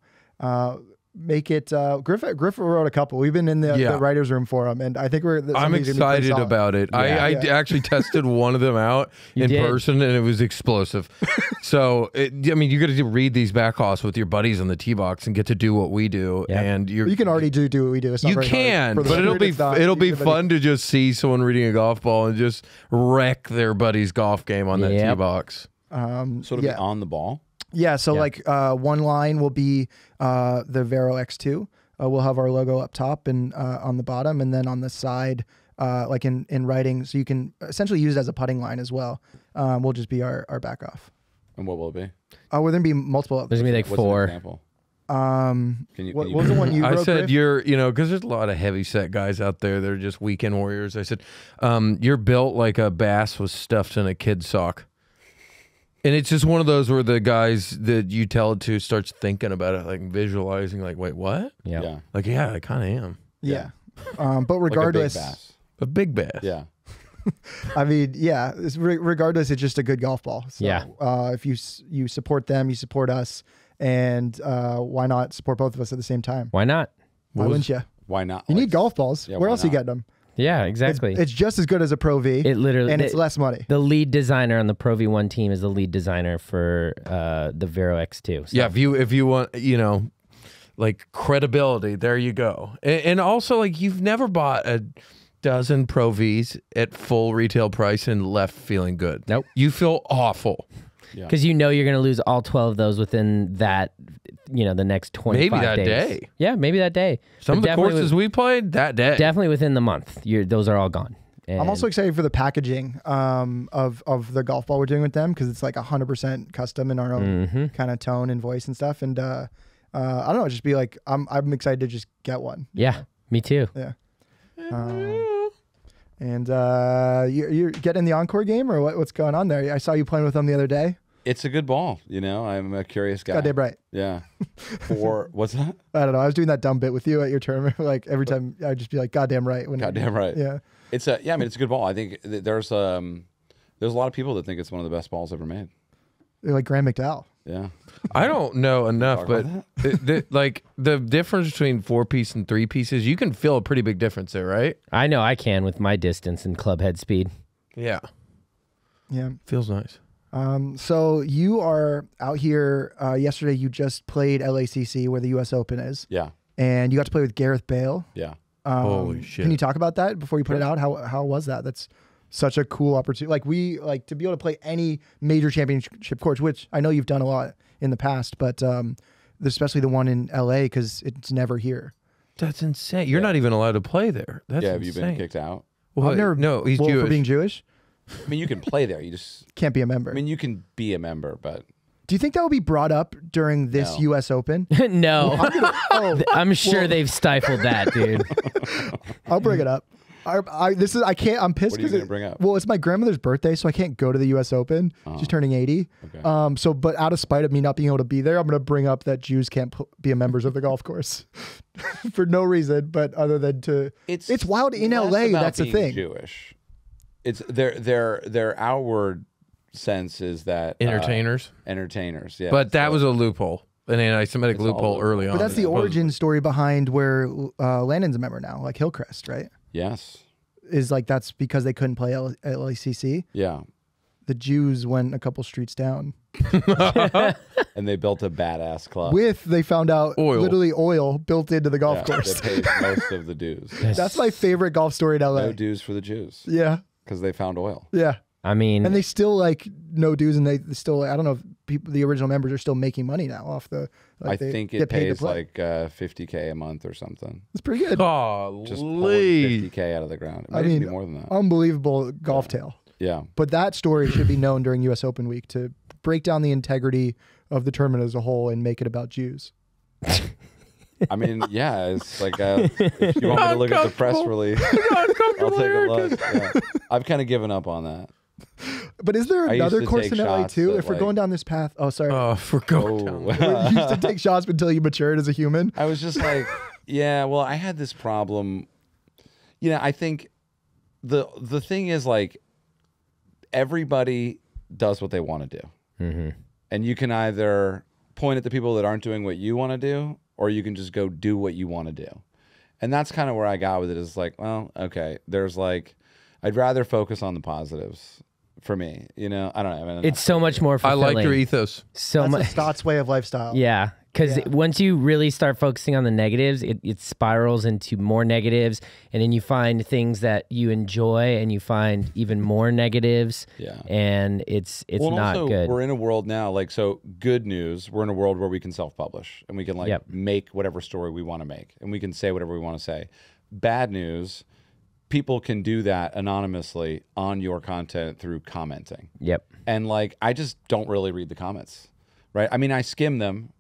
make it Griff wrote a couple. We've been in the writer's room for them, and I think I'm excited about it. I actually tested one of them out in did. person, and it was explosive. So, I mean, you got to read these back offs with your buddies on the tee box and get to do what we do. Yep. And You can already do what we do. It's not you very can, hard. For the but record, it's not. it'll be Everybody- fun to just see someone reading a golf ball and just wreck their buddy's golf game on that tee Yep. box. So it'll be on the ball. Yeah, so Yeah. like one line will be the Vero X2. We'll have our logo up top and on the bottom, and then on the side, like in writing, so you can essentially use it as a putting line as well. Will just be our back off. And what will it be? Will there be multiple? There's going to be like What's an 4. example? What Can you was the one you I wrote, said Griff? you're, because there's a lot of heavy set guys out there that are just weekend warriors. I said, you're built like a bass was stuffed in a kid's sock. And it's just one of those where the guys that you tell it to starts thinking about it, like visualizing, like, wait, what? Yep. Yeah. Like, yeah, I kind of am. Yeah. But Like regardless, a big bass. A big bass. Yeah. I mean, yeah. Regardless, it's just a good golf ball. So, Yeah. If you support them, you support us, and why not support both of us at the same time? Why not? Why wouldn't you? Why not? You Like, need golf balls. Yeah, Where why else you not? getting them? Yeah, exactly. It's just as good as a Pro V. It literally, and it's less money. The lead designer on the Pro V1 team is the lead designer for the Vero X2. So. Yeah, if you want, like credibility, there you go. And also, like, you've never bought a dozen Pro Vs at full retail price and left feeling good. Nope. You feel awful. Because you know you're going to lose all 12 of those within that, the next 25 Maybe that days. day. Yeah, maybe that day. Some But of the definitely courses we played that day. definitely within the month. Those are all gone. And I'm also excited for the packaging of the golf ball we're doing with them because it's like 100% custom in our own kind of tone and voice and stuff. And I don't know, just be like, I'm excited to just get one. Yeah, me too. Yeah. And you're getting the Encore game or what's going on there? I saw you playing with them the other day. It's a good ball. I'm a curious guy. Goddamn right. Yeah. What's that? I don't know. I was doing that dumb bit with you at your tournament. Like every time I'd just be like, goddamn right. Goddamn right. Yeah. It's a good ball. I think there's There's a lot of people that think it's one of the best balls ever made. They're like Graham McDowell. Yeah. I don't know enough, Talk but about like the difference between 4-piece and 3 pieces, you can feel a pretty big difference there, right? I know I can with my distance and club head speed. Yeah. Yeah. Feels nice. So you are out here. Yesterday, you just played LACC, where the U.S. Open is, Yeah. and you got to play with Gareth Bale. Yeah. Holy shit. Can you talk about that before you put it out? How was that? That's such a cool opportunity. Like to be able to play any major championship course, which I know you've done a lot in the past, but especially the one in LA because it's never here. That's insane. You're not even allowed to play there. That's Yeah. Have you insane. been kicked out? Well, I've never. no, he's well, Jewish. for being Jewish. I mean, you can play there. You just. Can't be a member. I mean, you can be a member, but. Do you think that will be brought up during this No. U.S. Open? No, Oh, I'm sure they've stifled that, dude. I'll bring it up. I can't. I'm pissed What are you because gonna bring up? Well, it's my grandmother's birthday, so I can't go to the U.S. Open. She's turning 80. Okay. So, but out of spite of me not being able to be there, I'm going to bring up that Jews can't be members of the golf course for no reason, but other than to. It's wild in less LA. about That's the being thing. Jewish. It's their outward sense is that Entertainers. entertainers. Yeah. But that so was a loophole, an anti-Semitic It's all loophole loophole. early on. But that's the origin story behind where Landon's a member now, like Hillcrest, right? yes. Is like that's because they couldn't play LACC. Yeah. The Jews went a couple streets down. And they built a badass club. They found out Oil. literally oil built into the golf Yeah, course. they paid most of the dues. That's my favorite golf story in LA. No dues for the Jews Yeah, because they found oil. yeah. I mean, And they still like no dues, and they still I don't know if the original members are still making money now off the. I Like they think get it paid to pays play. like $50K a month or something. It's pretty good. Oh, Just pulling Lee. 50K out of the ground. It might I even mean, be more than that. Unbelievable golf tale. Yeah. But that story should be known during U.S. Open week to break down the integrity of the tournament as a whole and make it about Jews. I mean, yeah, it's like if you want me to look at the press release, I'll take a look. Yeah. I've kind of given up on that. But is there I used another to course take in LA shots too? at, If we're like- going down this path, oh sorry, Oh, for going down. Oh. you used to take shots until you matured as a human. I was just like, yeah, well, I had this problem. You know, I think the thing is like everybody does what they want to do. mm-hmm. And you can either point at the people that aren't doing what you want to do, or you can just go do what you want to do. And that's kind of where I got with it. Is like, well, okay, there's like, I'd rather focus on the positives for me. You know, I don't know. I mean, it's so much more I fulfilling. like your ethos. so That's much. a Scott's way of lifestyle. Yeah, because once you really start focusing on the negatives, it spirals into more negatives, and then you find things that you enjoy, and you find even more negatives. Yeah. And it's well, and not also, good. We're in a world now, like, so good news, we're in a world where we can self-publish and we can like Yep. make whatever story we want to make and we can say whatever we want to say. Bad news, people can do that anonymously on your content through commenting. Yep. And like, I just don't really read the comments, right? I mean, I skim them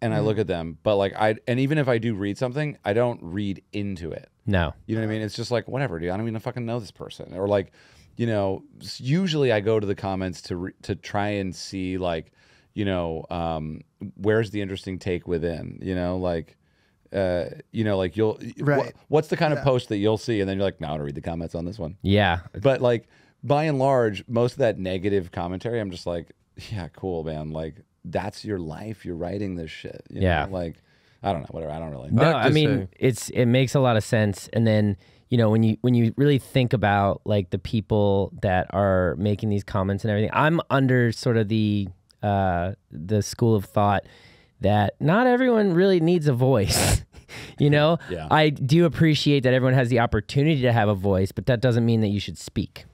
and I look at them, but like and even if I do read something, I don't read into it. No. You know what I mean? It's just like, whatever, dude. I don't even fucking know this person. Or like, you know, usually I go to the comments to try and see like, you know, where's the interesting take within, you know, like you'll, Right. what's the kind of post that you'll see? And then you're like, no, I don't read the comments on this one. Yeah. But like, by and large, most of that negative commentary, I'm just like, yeah, cool, man. Like, that's your life. You're writing this shit. You Yeah. know? Like, I don't know, whatever. I don't really. No, Like I to mean it makes a lot of sense. And then, you know, when you really think about like the people that are making these comments and everything, I'm under sort of the school of thought that not everyone really needs a voice. You know, Yeah. I do appreciate that everyone has the opportunity to have a voice, but that doesn't mean that you should speak.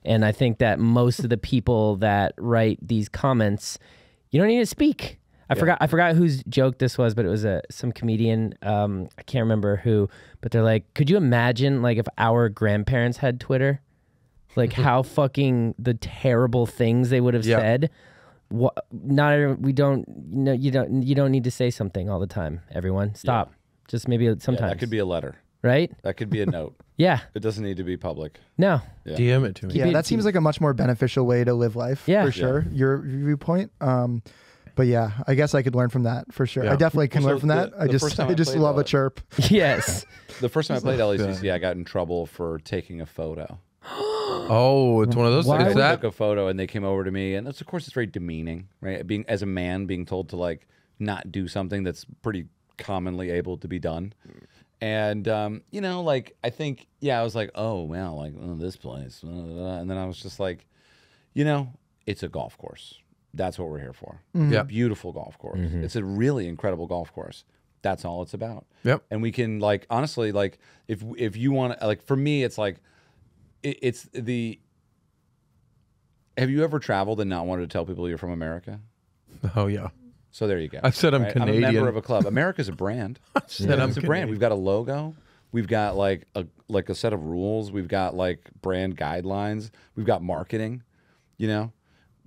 And I think that most of the people that write these comments, you don't need to speak. I forgot whose joke this was, but it was some comedian. I can't remember who, but they're like, could you imagine like if our grandparents had Twitter, like how fucking the terrible things they would have said. What? Not everyone, we don't. No, you don't need to say something all the time. Everyone, stop. Just maybe sometimes. Yeah, that could be a letter. Right. That could be a note. Yeah. It doesn't need to be public. No. Yeah. DM it to me. Yeah, it- that seems like a much more beneficial way to live life. Yeah. For sure. Your viewpoint. But yeah, I guess I could learn from that for sure. Yeah. I definitely can Well, learn so from that. the I just first time I played, love a chirp. Yes. The first time I played LACC, I got in trouble for taking a photo. Oh, it's one of those Why things. would- Is that took a photo and they came over to me, and of course it's very demeaning, right? Being as a man, being told to like not do something that's pretty commonly able to be done. And you know, like I think, yeah, I was like, oh well, like this place, and then I was just like, you know, it's a golf course. That's what we're here for. It's Yeah. a beautiful golf course. It's a really incredible golf course. That's all it's about. Yep. And we can like honestly, like if you want to, like for me, it's like it's the. Have you ever traveled and not wanted to tell people you're from America? Oh yeah. So there you go. I've said I'm I'm a member Canadian. of a club. America's a brand. said I'm It's a brand. We've got a logo. We've got like a set of rules. We've got like brand guidelines. We've got marketing. You know,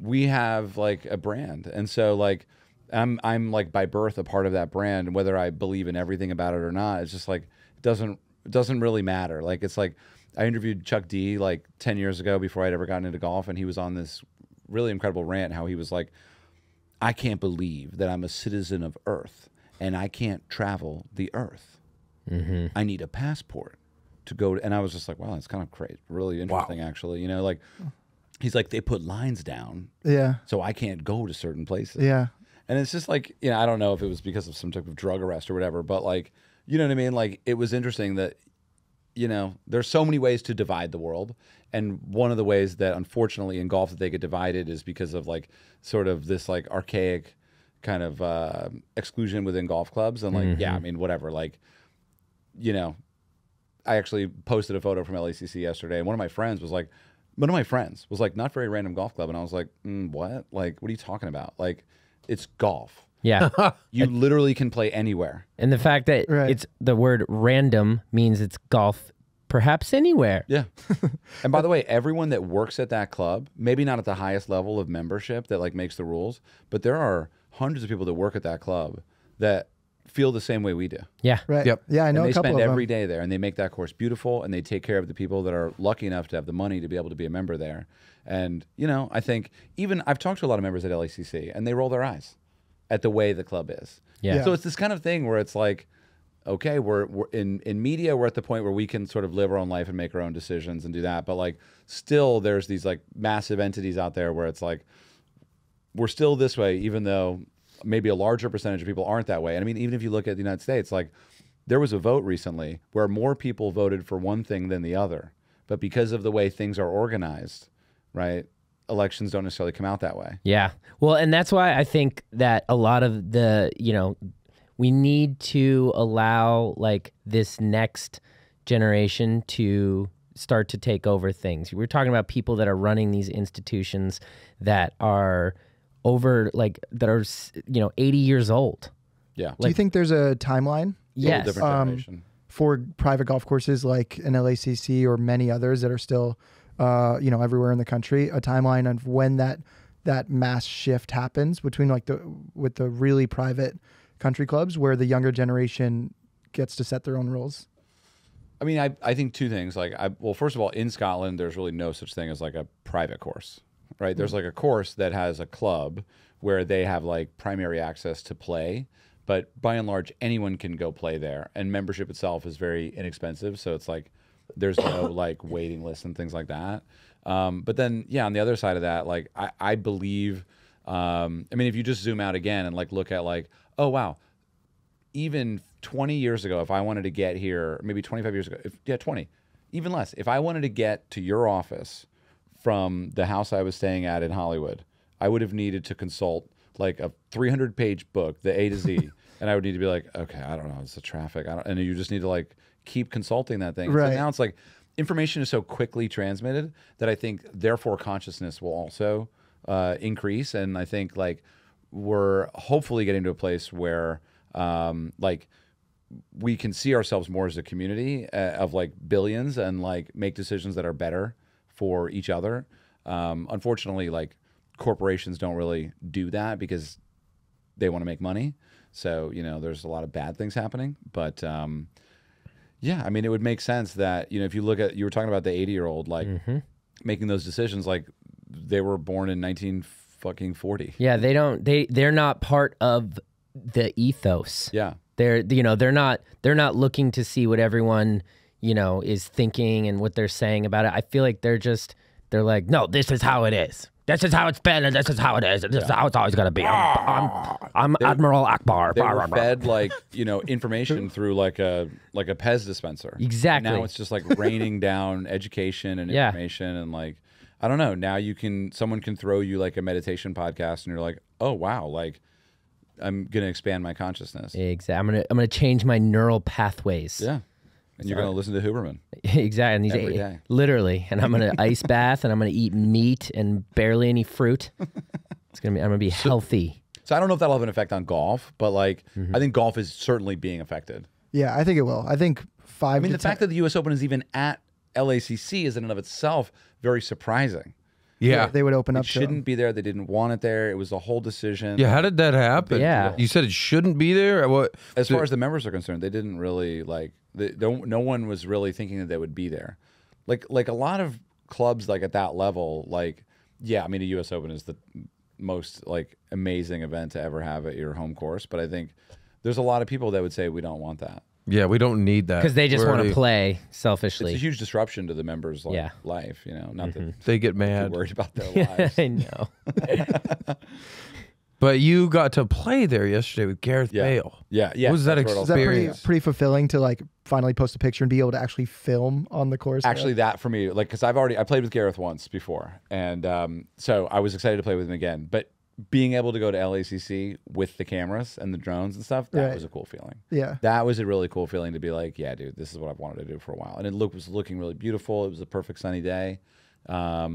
we have like a brand, and so like I'm like by birth a part of that brand. And whether I believe in everything about it or not, it's just like it doesn't really matter. Like it's like I interviewed Chuck D like 10 years ago before I'd ever gotten into golf, and he was on this really incredible rant how he was like, I can't believe that I'm a citizen of Earth and I can't travel the Earth. I need a passport to go to, and I was just like, wow, that's kind of crazy, really interesting, actually. You know, like he's like, they put lines down, Yeah. so I can't go to certain places. Yeah. And it's just like, you know, I don't know if it was because of some type of drug arrest or whatever, but like, you know what I mean? Like, it was interesting that, you know, there's so many ways to divide the world. And one of the ways that, unfortunately, in golf that they get divided is because of like sort of this like archaic kind of exclusion within golf clubs. And like, yeah, I mean, whatever. Like, you know, I actually posted a photo from LACC yesterday, and one of my friends was like, not very random golf club. And I was like, what? Like, what are you talking about? Like, it's golf. Yeah. You literally can play anywhere. And the fact that Right. it's the word random means it's golf perhaps anywhere. Yeah. And by the way, everyone that works at that club, maybe not at the highest level of membership that like makes the rules, but there are hundreds of people that work at that club that feel the same way we do. Yeah. Right. Yep. Yeah, I know And they a couple spend of every them. day there, and they make that course beautiful, and they take care of the people that are lucky enough to have the money to be able to be a member there. And, you know, I think even I've talked to a lot of members at LACC, and they roll their eyes at the way the club is. Yeah. So it's this kind of thing where it's like, okay, we're in media, we're at the point where we can sort of live our own life and make our own decisions and do that. But like, still, there's these like massive entities out there where it's like, we're still this way, even though maybe a larger percentage of people aren't that way. And I mean, even if you look at the United States, like there was a vote recently where more people voted for one thing than the other. But because of the way things are organized, right, elections don't necessarily come out that way. Yeah. Well, and that's why I think that a lot of the, you know, we need to allow like this next generation to start to take over things. We're talking about people that are running these institutions that are over like that are, you know, 80 years old. Yeah. Do you think there's a timeline Yes. Different generation. for private golf courses like an LACC or many others that are still, you know, everywhere in the country? A timeline of when that mass shift happens between like with the really private country clubs where the younger generation gets to set their own rules? I mean, I think two things. Like, well, first of all, in Scotland, there's really no such thing as like a private course, right? There's like a course that has a club where they have like primary access to play, but by and large, anyone can go play there. And membership itself is very inexpensive, so it's like there's no like waiting list and things like that. But then, yeah, on the other side of that, like I believe, I mean, if you just zoom out again and like look at like, oh wow, even 20 years ago, if I wanted to get here, maybe 25 years ago, 20, even less, if I wanted to get to your office from the house I was staying at in Hollywood, I would have needed to consult like a 300-page book, the A to Z, and I would need to be like, okay, I don't know, it's the traffic, and you just need to like keep consulting that thing. Right. So now it's like information is so quickly transmitted that I think therefore consciousness will also increase, and I think like we're hopefully getting to a place where like we can see ourselves more as a community of like billions and like make decisions that are better for each other. Unfortunately, like corporations don't really do that because they want to make money. So, you know, there's a lot of bad things happening. But yeah, I mean, it would make sense that, you know, if you look at, you were talking about the 80-year-old, like making those decisions, like they were born in 1940. Yeah, they're not part of the ethos. Yeah. They're not looking to see what everyone, you know, is thinking and what they're saying about it. I feel like they're just They're like, no, this is how it is. This is how it's been, and this is how it is, and this is how it's always gonna be. I'm Admiral Akbar. They were fed like information through like a Pez dispenser. Exactly. And now it's just like raining down education and information and like I don't know. Now someone can throw you like a meditation podcast, and you're like, oh wow, like I'm gonna expand my consciousness. Exactly. I'm gonna change my neural pathways. Yeah. And you're gonna listen to Huberman. Exactly. And every day. Literally. And I'm gonna ice bath, and I'm gonna eat meat and barely any fruit. I'm gonna be healthy. So I don't know if that'll have an effect on golf, but like I think golf is certainly being affected. Yeah, I think it will. I think I mean, the fact that the U.S. Open is even at LACC is in and of itself very surprising. Yeah. they would open It up to shouldn't be there. They didn't want it there. It was a whole decision. Yeah, how did that happen? Yeah. You said it shouldn't be there? What? As far as the members are concerned, they didn't really like. No one was really thinking that they would be there. Like a lot of clubs like at that level, like yeah, I mean the U.S. Open is the most like amazing event to ever have at your home course, but I think there's a lot of people that would say we don't want that. Yeah, we don't need that. Because they just We're want to already- play selfishly. It's a huge disruption to the members' Yeah. life. You know, not that They get they're mad. worried about their lives. I know. But you got to play there yesterday with Gareth Yeah. Bale. Yeah. What was that that's where it all Is that pretty, experience? pretty fulfilling to like finally post a picture and be able to actually film on the course? Actually, that for me, like, because I played with Gareth once before, and so I was excited to play with him again. But being able to go to LACC with the cameras and the drones and stuff, that Right. was a cool feeling. Yeah. That was a really cool feeling to be like, yeah, dude, this is what I've wanted to do for a while. And it was looking really beautiful. It was a perfect sunny day, yeah, I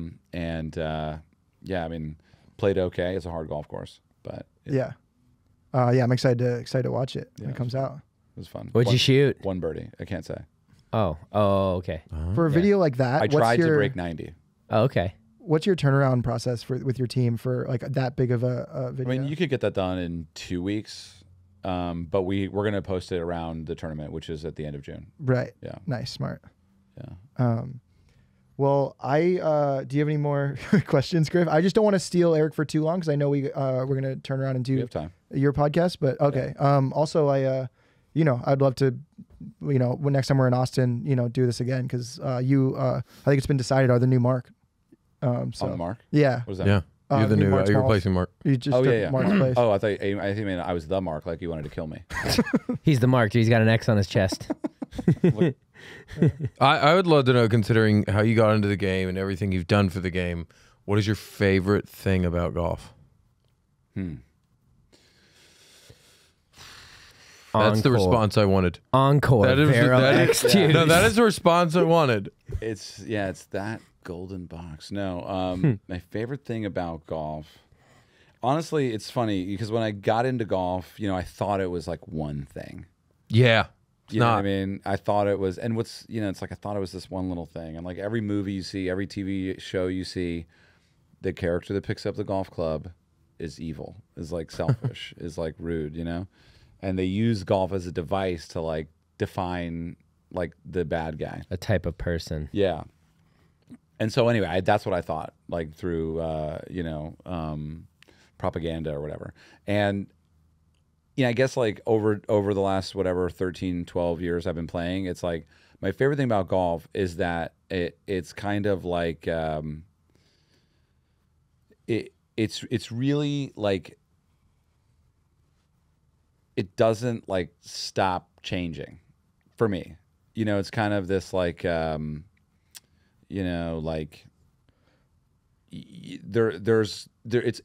mean, played okay. It's a hard golf course, but Yeah. Yeah, I'm excited to watch it when Yeah, it comes out. it was fun. What'd you shoot? One birdie. I can't say. Oh, okay. For a video like that, I tried to break 90. Oh, okay. what's your turnaround process with your team for like that big of a I video? mean, you could get that done in 2 weeks, but we're going to post it around the tournament, which is at the end of June. Right. Yeah. Nice, smart. Yeah. Well, do you have any more questions, Griff? I just don't want to steal Eric for too long because I know we're gonna turn around and We do have time. your podcast. But okay. Also, I'd love to, when next time we're in Austin, do this again because I think it's been decided are the new Mark. On the mark? Yeah. What is that? Yeah. You're the new new. Mark You're Smalls. replacing Mark. You just Oh, took yeah. Mark's place. Oh, I think you meant I was the mark, like you wanted to kill me. He's the mark, dude. He's got an X on his chest. I would love to know, considering how you got into the game and everything you've done for the game, what is your favorite thing about golf? That's the Encore. response I wanted. Encore. That is, Vero that X, is, dude. no, that is the response I wanted. It's that golden box. No, my favorite thing about golf, honestly, it's funny because when I got into golf, I thought it was like one thing. Yeah. You know what I mean? I thought it was, and it's like I thought it was this one little thing. And like every movie you see, every TV show you see, the character that picks up the golf club is evil, is like selfish, is like rude, And they use golf as a device to like define like the bad guy. A type of person. Yeah. And so anyway, that's what I thought, like through propaganda or whatever. And I guess like over the last 13, 12 years I've been playing, it's like my favorite thing about golf is that it's kind of like it's really like it doesn't like stop changing for me. It's kind of this like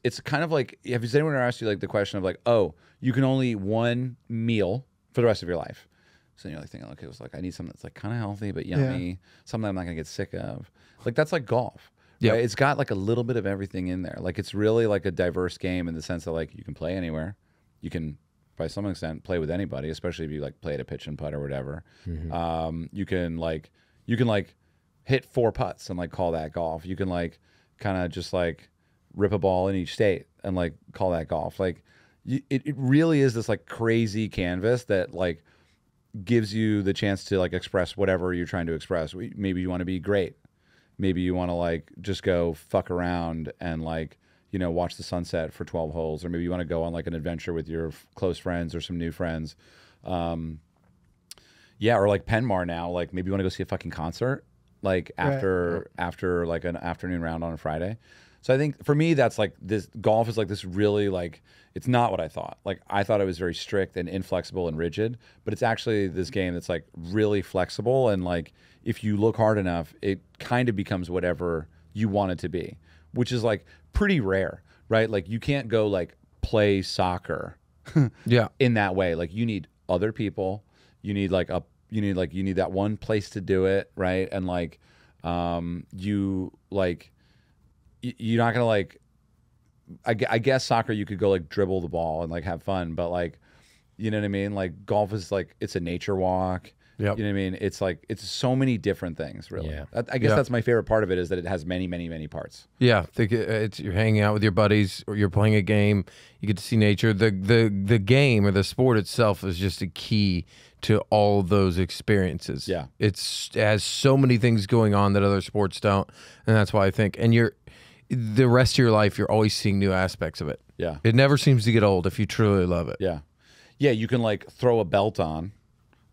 it's kind of like, has anyone ever asked you like the question of like, oh, you can only eat one meal for the rest of your life? So you're like thinking, okay, it's like I need something that's like kind of healthy but yummy, something I'm not gonna get sick of. Like that's like golf. Yeah, right? It's got like a little bit of everything in there. Like it's really like a diverse game in the sense that like you can play anywhere, you can by some extent play with anybody, especially if you like play at a pitch and putt or whatever. You can like hit 4 putts and like call that golf. You can like kind of just like rip a ball in each state and like call that golf. Like it really is this like crazy canvas that like gives you the chance to like express whatever you're trying to express. Maybe you want to be great. Maybe you want to like just go fuck around and like, watch the sunset for 12 holes. Or maybe you want to go on like an adventure with your close friends or some new friends. Or like Penmar now, like maybe you want to go see a fucking concert. like after like an afternoon round on a Friday. So I think for me, that's like this golf is like this really like, it's not what I thought. Like I thought it was very strict and inflexible and rigid, but it's actually this game that's like really flexible. And like, if you look hard enough, it kind of becomes whatever you want it to be, which is like pretty rare, right? Like you can't go like play soccer in that way. Like you need other people, you need like you need that one place to do it, right? And like you're not gonna like, I guess soccer you could go like dribble the ball and like have fun, but like, you know what I mean? Like golf is like, it's a nature walk. Yep. You know what I mean? It's like, it's so many different things, really. Yeah. I guess that's my favorite part of it, is that it has many, many, many parts. Yeah, it's you're hanging out with your buddies, or you're playing a game. You get to see nature. The game or the sport itself is just a key to all those experiences. Yeah, it has so many things going on that other sports don't, and that's why I think. And the rest of your life, you're always seeing new aspects of it. Yeah, it never seems to get old if you truly love it. Yeah, yeah. You can like throw a belt on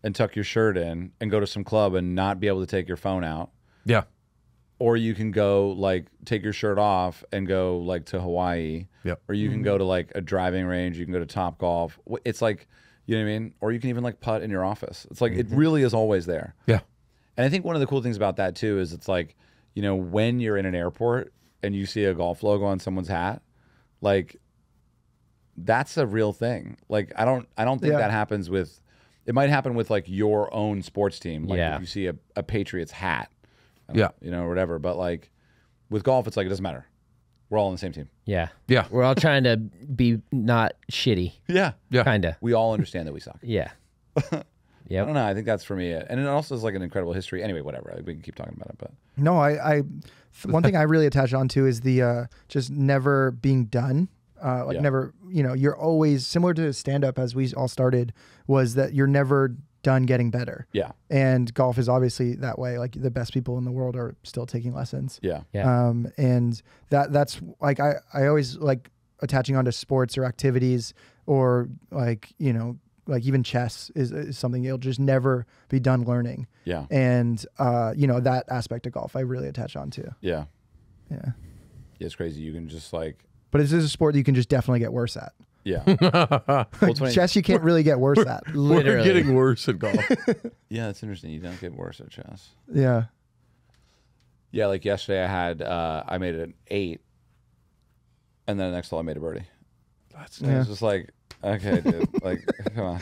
and tuck your shirt in and go to some club and not be able to take your phone out. Yeah. Or you can go like take your shirt off and go like to Hawaii. Yep. Or you can go to like a driving range. You can go to Top Golf. It's like, you know what I mean? Or you can even like putt in your office. It's like, it really is always there. Yeah. And I think one of the cool things about that too is it's like, you know, when you're in an airport and you see a golf logo on someone's hat, like that's a real thing. Like I don't think that happens with. It might happen with like your own sports team, like if you see a Patriots hat, you know, or whatever. But like with golf, it's like it doesn't matter. We're all on the same team. Yeah, yeah. We're all trying to be not shitty. Yeah, Kinda. We all understand that we suck. Yeah. I don't know. I think that's for me it. And it also is like an incredible history. Anyway, whatever. We can keep talking about it, but no, one thing I really attach on to is the just never being done. Never, you know, you're always similar to stand up, as we all started, was that you're never done getting better. Yeah. And golf is obviously that way. Like the best people in the world are still taking lessons. Yeah. And that's like, I always like attaching onto sports or activities, or like, you know, like even chess is something you'll just never be done learning. Yeah. And, you know, that aspect of golf I really attach on to. Yeah. Yeah. It's crazy. You can just like, but this is a sport that you can just definitely get worse at. Yeah. Chess, you can't really get worse at. Literally. We're getting worse at golf. Yeah, it's interesting. You don't get worse at chess. Yeah. Yeah, like yesterday I made it an 8, and then the next hole I made a birdie. It was just like, okay, dude, like, come on.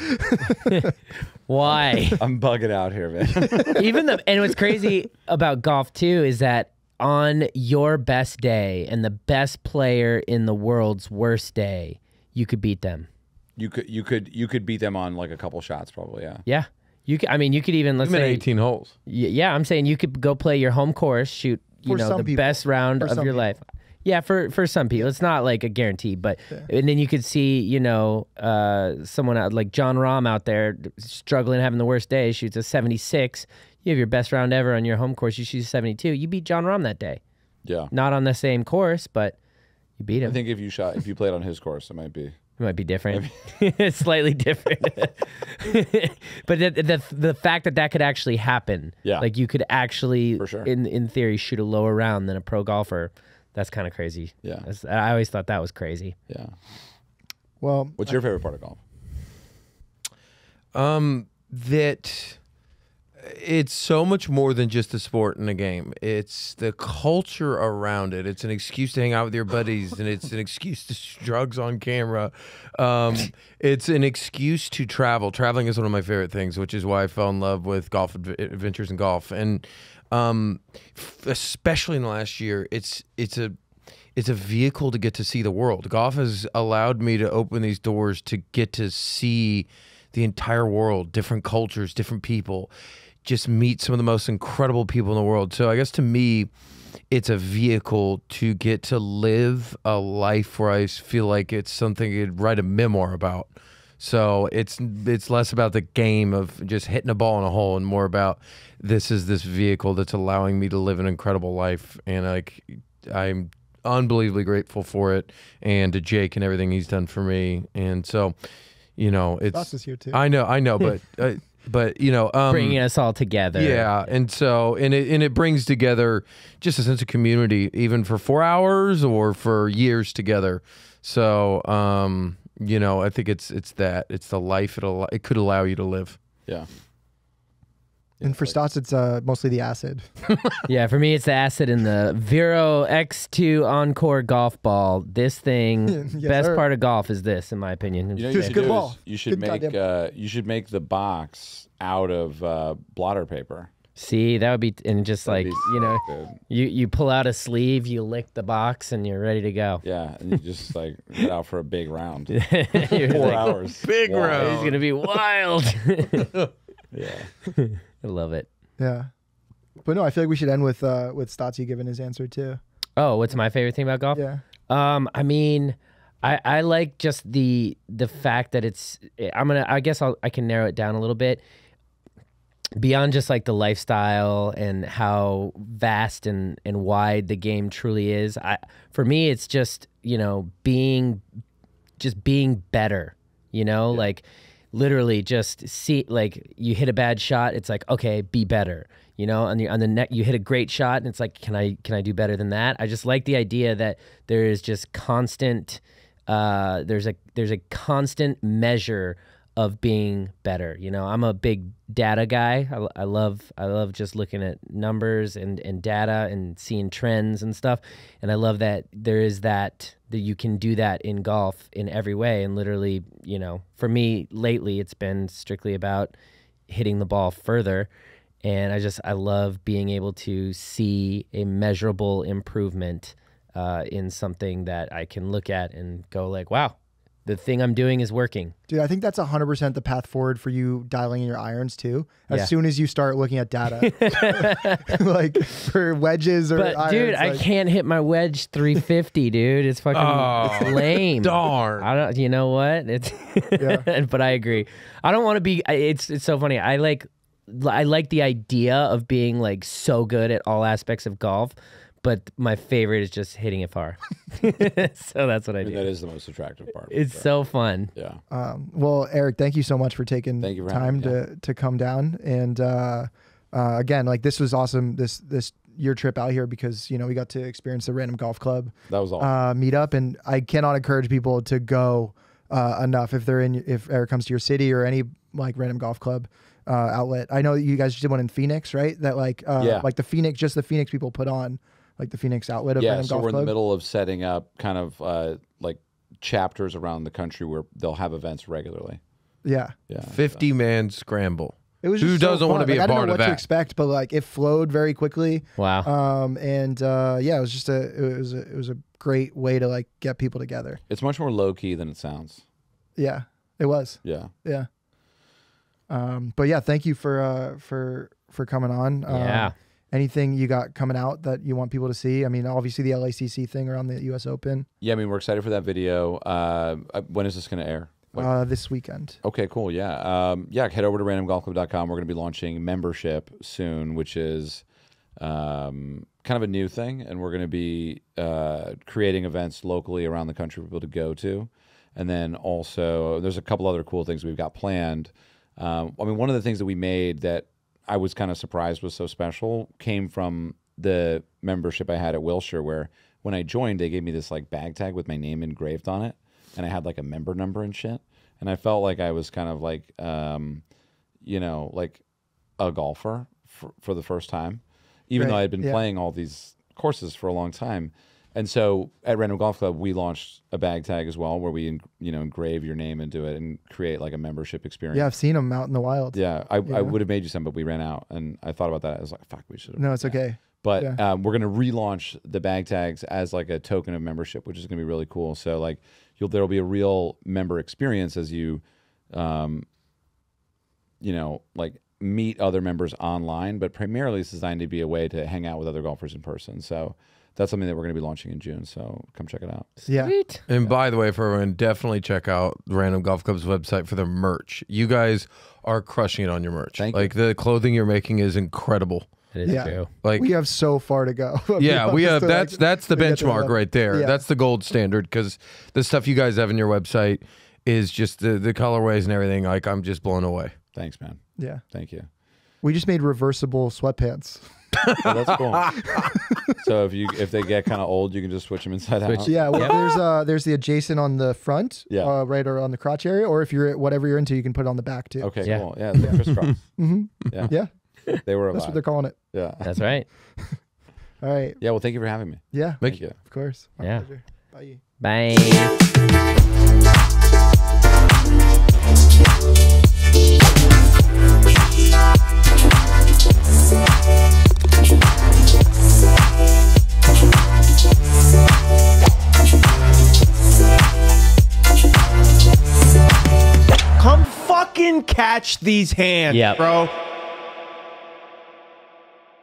Why? I'm bugging out here, man. And what's crazy about golf too is that on your best day and the best player in the world's worst day, you could beat them. You could beat them on like a couple shots, probably. Yeah. Yeah. You could even, let's say 18 holes. Yeah, I'm saying you could go play your home course, shoot, the best round of your life. Yeah, for some people. It's not like a guarantee, but and then you could see, someone out like John Rahm out there struggling, having the worst day, shoots a 76. You have your best round ever on your home course, you shoot a 72. You beat John Rahm that day. Yeah. Not on the same course, but you beat him. I think if you played on his course, it might be. It might be different. Slightly different. But the fact that could actually happen. Yeah. Like you could actually, for sure, in theory, shoot a lower round than a pro golfer. That's kind of crazy. Yeah. I always thought that was crazy. Yeah. Well, what's your favorite part of golf? That it's so much more than just a sport and a game. It's the culture around it. It's an excuse to hang out with your buddies, and it's an excuse to drugs on camera. It's an excuse to travel. Traveling is one of my favorite things, which is why I fell in love with golf adventures and golf. And especially in the last year, it's a vehicle to get to see the world. Golf has allowed me to open these doors to get to see the entire world, different cultures, different people, just meet some of the most incredible people in the world. So I guess to me, it's a vehicle to get to live a life where I feel like it's something you'd write a memoir about. So it's less about the game of just hitting a ball in a hole and more about this vehicle that's allowing me to live an incredible life. And I'm unbelievably grateful for it, and to Jake and everything he's done for me. And so, it's Ross is here too. I know, but But you know, bringing us all together. Yeah, and so it brings together just a sense of community, even for 4 hours or for years together. So you know, I think it's the life it could allow you to live. Yeah. And for Stotts, it's mostly the acid. Yeah, for me, it's the acid in the Vero X2 Encore golf ball. This thing, Yes, best sir. part of golf is this, in my opinion. You know, Dude, good ball. you should Good make goddamn- the box out of blotter paper. See, that would be, and just That'd like, be you know, good. you pull out a sleeve, you lick the box, and you're ready to go. Yeah, and you just like get out for a big round. You're 4 like, hours. Big Wow. round. It's going to be wild. Yeah. I love it. Yeah. But no, I feel like we should end with Stottsy giving his answer too. Oh, what's my favorite thing about golf? Yeah. I mean, I like just the fact that it's. I guess I can narrow it down a little bit. Beyond just like the lifestyle and how vast and wide the game truly is. For me, it's just, you know, being better. You know, like literally just see, like you hit a bad shot, it's like, okay, be better. You know, on the net, you hit a great shot, and it's like, can I do better than that? I just like the idea that there is just constant. There's a constant measure of being better. You know, I'm a big data guy. I love just looking at numbers and data and seeing trends and stuff. And I love that there is that you can do that in golf in every way. And literally, you know, for me lately, it's been strictly about hitting the ball further. And I love being able to see a measurable improvement in something that I can look at and go like, wow, the thing I'm doing is working. Dude, I think that's 100% the path forward for you dialing in your irons too. As Yeah. soon as you start looking at data, like for wedges or But irons, dude, like, I can't hit my wedge 350, dude. It's fucking it's lame. Darn. I don't. You know what? It's. Yeah. But I agree. I don't want to be. It's so funny. I like the idea of being like so good at all aspects of golf, but my favorite is just hitting it far. So that's what I do. That is the most attractive part. It's so fun. Yeah. Well, Eric, thank you so much for taking Thank you for time having me, to come down. And again, like this was awesome. This your trip out here, because, you know, we got to experience the Random Golf Club That was awesome. meetup, and I cannot encourage people to go enough if Eric comes to your city or any like Random Golf Club outlet. I know you guys did one in Phoenix, right? That like like the Phoenix people put on like the Phoenix outlet of Random So Golf we're in Club. the middle of setting up kind of like chapters around the country where they'll have events regularly. Yeah. Yeah. 50-man scramble. It was Who just so doesn't want to fun. be Like, a I didn't part know of what to that? expect, but like it flowed very quickly. Wow. Yeah, it was just it was a great way to like get people together. It's much more low key than it sounds. Yeah, it was. Yeah. Yeah. But yeah, thank you for coming on. Yeah. Anything you got coming out that you want people to see? I mean, obviously the LACC thing around the U.S. Open Yeah. I mean, we're excited for that video. When is this going to air? this weekend. Okay, cool. Yeah. Head over to randomgolfclub.com. We're going to be launching membership soon, which is kind of a new thing. And we're going to be creating events locally around the country for people to go to. And then also, there's a couple other cool things we've got planned. I mean, one of the things that we made that I was kind of surprised was so special came from the membership I had at Wilshire, where when I joined, they gave me this like bag tag with my name engraved on it. And I had like a member number and shit. And I felt like I was kind of like, you know, like a golfer for the first time, even though I had been playing all these courses for a long time. And so at Random Golf Club, we launched a bag tag as well, where we, engrave your name into it and create like a membership experience. Yeah, I've seen them out in the wild. Yeah, I would have made you some, but we ran out. And I thought about that. I was like, fuck, we should have. No, it's okay. But we're going to relaunch the bag tags as like a token of membership, which is going to be really cool. So like there'll be a real member experience as you, like meet other members online, but primarily it's designed to be a way to hang out with other golfers in person. So that's something that we're going to be launching in June. So come check it out. Yeah. Sweet. And by the way, for everyone, definitely check out the Random Golf Club's website for their merch. You guys are crushing it on your merch. Thank you. Like the clothing you're making is incredible. It is Yeah. true. Like We have so far to go. yeah, we have that's the to get to benchmark that. right there. Yeah. That's the gold standard, because the stuff you guys have in your website is just the colorways and everything. Like I'm just blown away. Thanks, man. Yeah. Thank you. We just made reversible sweatpants. Oh, that's cool. So if they get kind of old, you can just switch them inside out. Yeah, well, there's the adjacent on the front, Yeah. right or on the crotch area, or if you're whatever you're into, you can put it on the back too. Okay, Yeah. cool. Yeah, the crisscross. Mm-hmm. Yeah. Yeah, They were a that's vibe. what they're calling it. Yeah. That's right. All right. Yeah, well, thank you for having me. Yeah, Thank you. of course. My Yeah. pleasure. Bye. Bye. Come fucking catch these hands, Yep. bro.